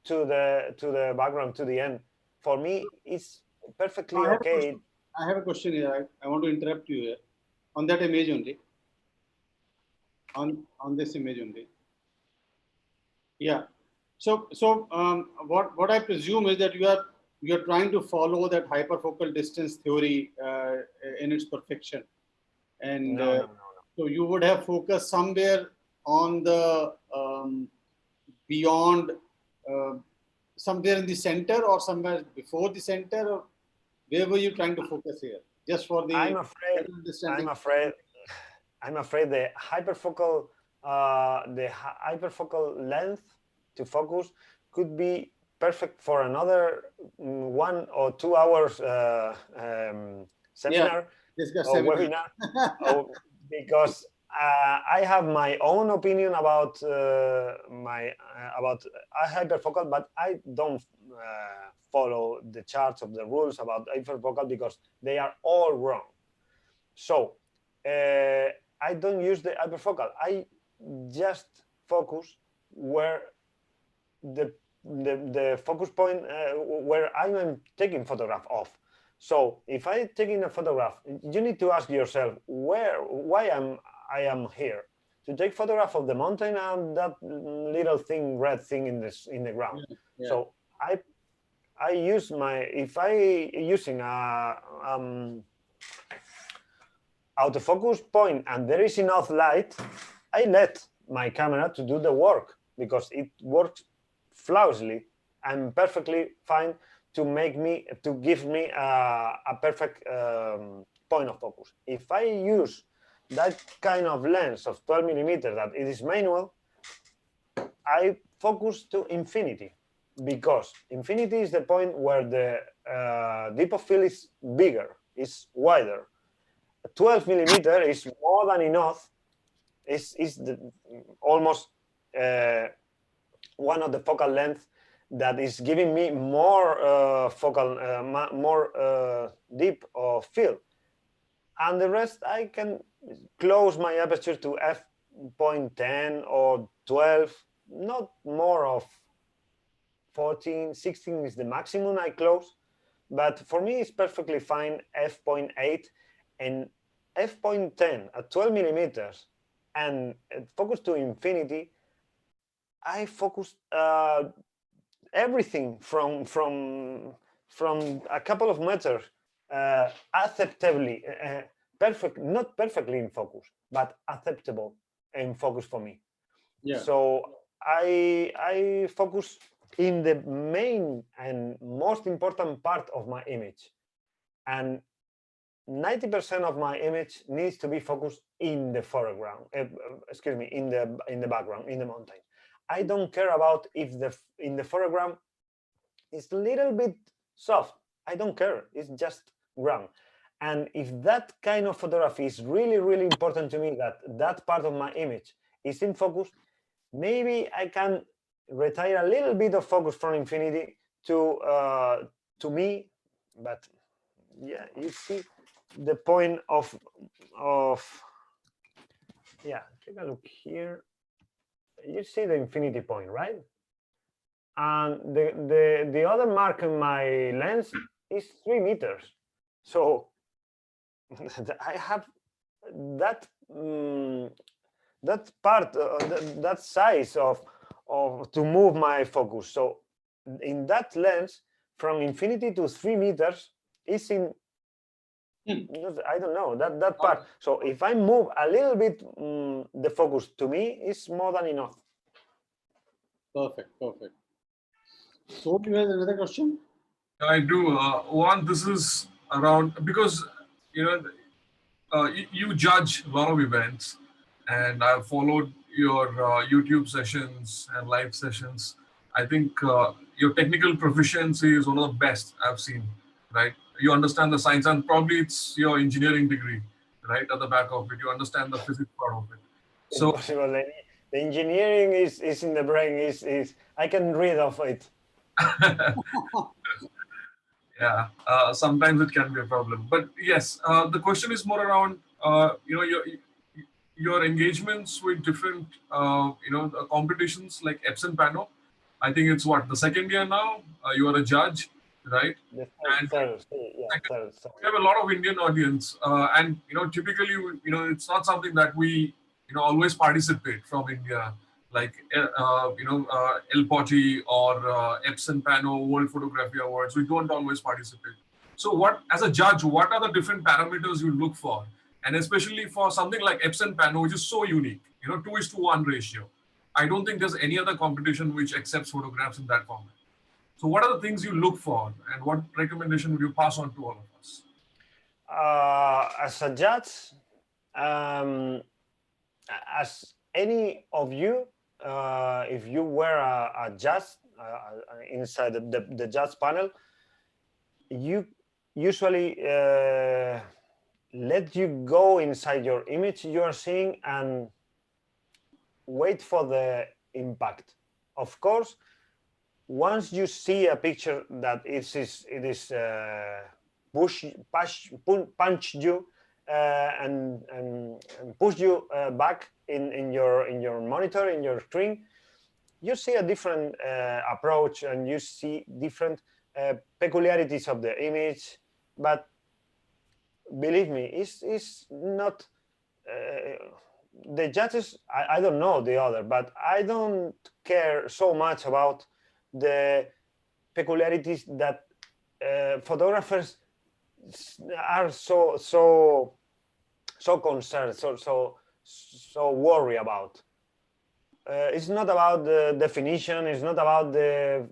to the background to the end. For me, it's perfectly okay. I have a question here. I want to interrupt you here. On that image only. On this image only. Yeah. So what I presume is that you are trying to follow that hyperfocal distance theory in its perfection, and No. so you would have focused somewhere on the beyond, somewhere in the center or somewhere before the center, or where were you trying to focus here? Just for the I'm afraid the hyperfocal length to focus could be perfect for another 1 or 2 hours seminar or webinar, because I have my own opinion about hyperfocal, but I don't follow the charts of the rules about hyperfocal because they are all wrong. So I don't use the hyperfocal. I just focus where the focus point where I'm taking photograph of. So if I'm taking a photograph, you need to ask yourself why I am here to take photograph of the mountain and that little thing, red thing in the ground. Yeah. So I use if I using a autofocus point and there is enough light, I let my camera to do the work because it works flawlessly and perfectly fine to give me a perfect point of focus. If I use that kind of lens of 12 millimeters that it is manual, I focus to infinity because infinity is the point where the depth of field is bigger, is wider. 12 millimeter is more than enough. Is almost one of the focal length that is giving me more focal, more deep of field, and the rest I can close my aperture to f.10 or 12, not more of 14, 16 is the maximum I close, but for me it's perfectly fine f.8 and f.10 at 12 millimeters and focus to infinity. I focus everything from a couple of meters acceptably, not perfectly in focus, but acceptable in focus for me. Yeah. So I focus in the main and most important part of my image, and 90% of my image needs to be focused in the foreground. Excuse me, in the background, in the mountain. I don't care about if in the foreground is a little bit soft. I don't care. It's just ground. And if that kind of photography is really, really important to me, that part of my image is in focus, maybe I can retire a little bit of focus from infinity to me. But yeah, you see the point of yeah. Take a look here. You see the infinity point, right? And the other mark in my lens is 3 meters. So I have that that part, that size of to move my focus. So in that lens, from infinity to 3 meters is in, I don't know, that part. So if I move a little bit the focus, to me is more than enough. Perfect. So do you have another question? I do. One, this is around because you judge a lot of events, and I've followed your YouTube sessions and live sessions. I think your technical proficiency is one of the best I've seen. right? You understand the science, and probably it's your engineering degree, right? At the back of it, you understand the physics part of it. So Impossible. The engineering is in the brain. Is I can read of it. yeah, sometimes it can be a problem. But yes, the question is more around, your engagements with different, competitions like Epson Pano. I think it's what, the second year now. You are a judge, right? The And third, yeah, third. we have a lot of Indian audience, and typically, it's not something that we, always participate from India, like El Potti or Epson Pano World Photography Awards. We don't always participate. So, what, as a judge, what are the different parameters you look for, and especially for something like Epson Pano, which is so unique, 2:1 ratio. I don't think there's any other competition which accepts photographs in that format. So what are the things you look for, and what recommendation would you pass on to all of us? As a judge, as any of you, if you were a judge inside the judge panel, you usually let you go inside your image you are seeing and wait for the impact. Of course, once you see a picture that it is punch you and push you back in your monitor, in your screen, you see a different approach, and you see different peculiarities of the image. But believe me, it's not. The judges, I don't know the other, but I don't care so much about the peculiarities that photographers are so concerned, so worried about. It's not about the definition. It's not about the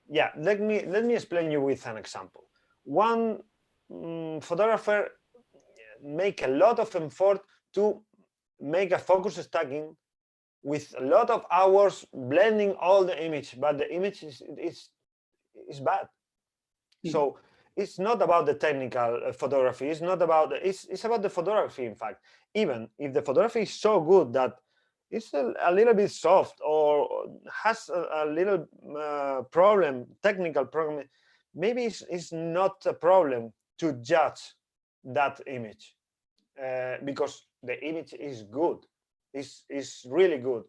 yeah. Let me explain you with an example. One photographer make a lot of effort to make a focus stacking with a lot of hours blending all the image, but the image is bad. So it's not about the technical photography. It's not about it's about the photography. In fact, even if the photography is so good that it's a little bit soft or has a little technical problem, maybe it's not a problem to judge that image because the image is good. It's really good.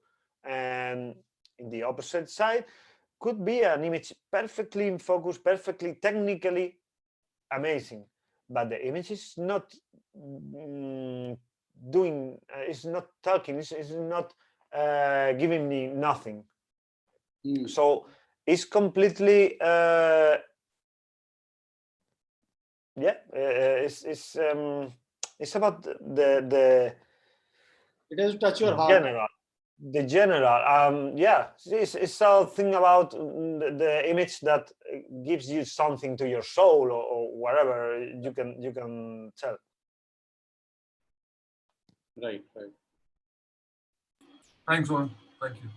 And in the opposite side could be an image perfectly in focus, perfectly technically amazing, but the image is not doing, it's not talking, it's not giving me nothing. So it's completely it's about the it has to touch your heart. Yeah, it's a thing about the image that gives you something to your soul or whatever you can tell. Right. Thanks, Juan. Thank you.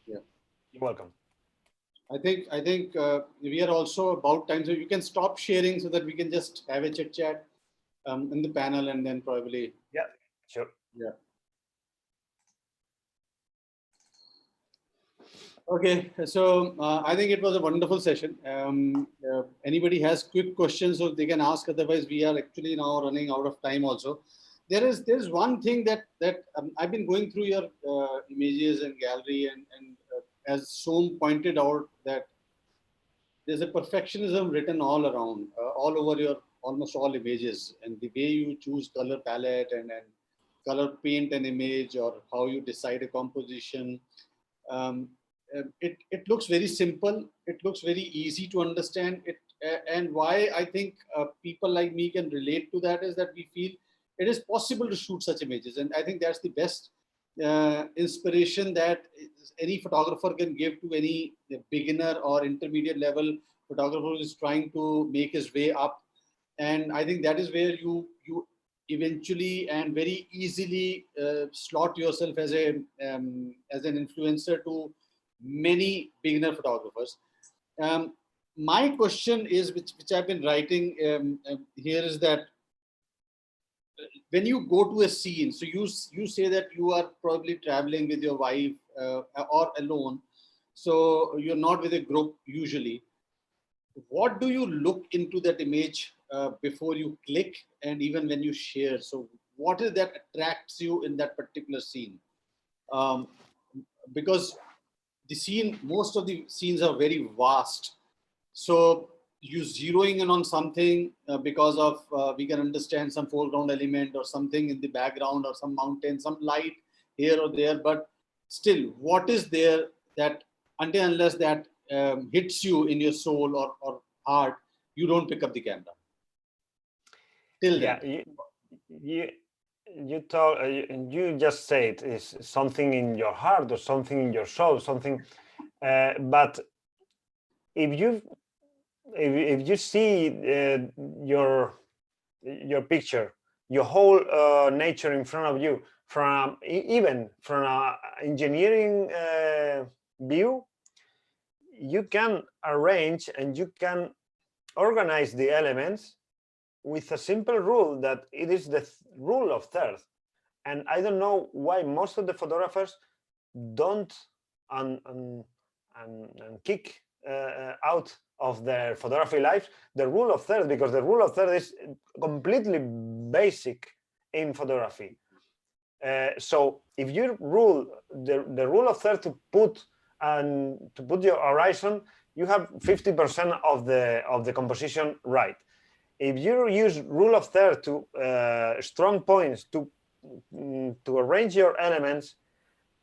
Yeah, you're welcome. I think we are also about time, so you can stop sharing so that we can just have a chit chat in the panel, and then probably. Yeah, sure. Yeah. Okay, so I think it was a wonderful session. Anybody has quick questions, so they can ask. Otherwise, we are actually now running out of time. Also, there's one thing that I've been going through your images and gallery, and as Som pointed out, that there's a perfectionism written all around, all over your almost all images, and the way you choose color palette and color paint an image, or how you decide a composition. It looks very simple. It looks very easy to understand. And why I think people like me can relate to that is that we feel it is possible to shoot such images. And I think that's the best inspiration that any photographer can give to any beginner or intermediate level photographer who is trying to make his way up. And I think that is where you eventually and very easily slot yourself as an influencer to many beginner photographers. my question is, which I've been writing here, is that when you go to a scene, so you say that you are probably traveling with your wife or alone, so you're not with a group usually. What do you look into that image before you click, and even when you share? So what is that attracts you in that particular scene? Because the scene, most of the scenes are very vast. So you zeroing in on something because of, we can understand some foreground element or something in the background or some mountain, some light here or there, but still what is there that until unless that hits you in your soul or heart, you don't pick up the camera. Till then. You just said is something in your heart or something in your soul, something, but if you see your picture, your whole nature in front of you, from even from an engineering view, you can arrange and you can organize the elements with a simple rule that it is the rule of thirds. And I don't know why most of the photographers don't and kick out of their photography lives the rule of thirds, because the rule of thirds is completely basic in photography. So if you rule the rule of thirds to put your horizon, you have 50% of the composition right. If you use rule of thirds to strong points to arrange your elements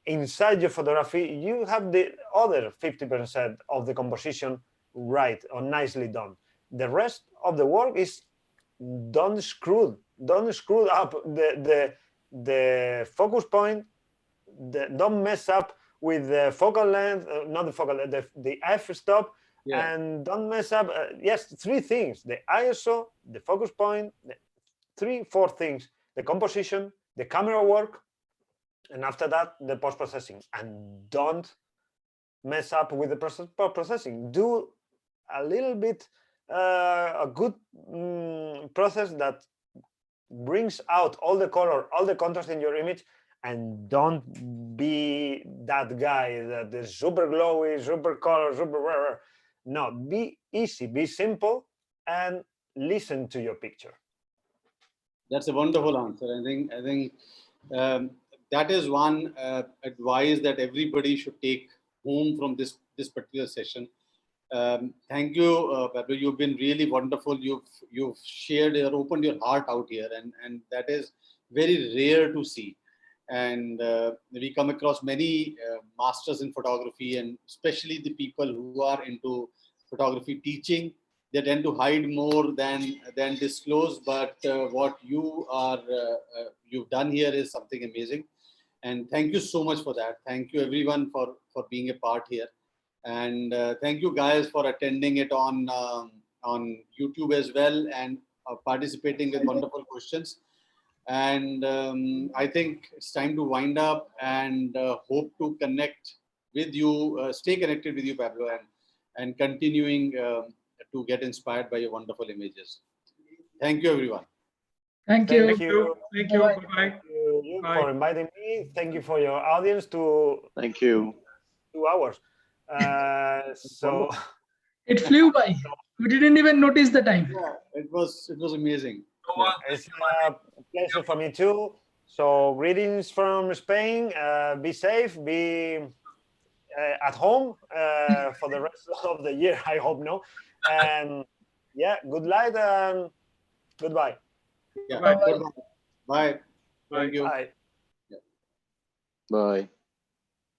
inside your photography, you have the other 50% of the composition right or nicely done. The rest of the work is don't screw up the focus point. Don't mess up with the focal length, not the focal length, the f-stop. Yeah. And don't mess up, yes, three things: the ISO, the focus point, four things: the composition, the camera work, and after that, the post-processing. And don't mess up with the post-processing. Do a little bit, a good process that brings out all the color, all the contrast in your image, and don't be that guy that is super glowy, super color, super rare. No, be easy, be simple, and listen to your picture. That's a wonderful answer. I think that is one advice that everybody should take home from this particular session. Thank you, Pablo. You've been really wonderful. You've shared or opened your heart out here, and that is very rare to see. And we come across many masters in photography, and especially the people who are into photography teaching. They tend to hide more than disclose. But what you've done here is something amazing. And thank you so much for that. Thank you everyone for being a part here. And thank you guys for attending it on YouTube as well, and participating with wonderful questions. And I think it's time to wind up, and hope to connect with you, stay connected with you, Pablo, and continuing to get inspired by your wonderful images. Thank you, everyone. Thank you. Thank you. Bye-bye. Thank you for inviting me. Thank you for your audience to. Thank you. 2 hours. So it flew by. We didn't even notice the time. Yeah, it was amazing. Yeah, it's a pleasure for me too. So greetings from Spain. Be safe. Be at home for the rest of the year. I hope no. And yeah, good night and goodbye. Yeah. Bye. Bye. Thank you. Bye. Bye.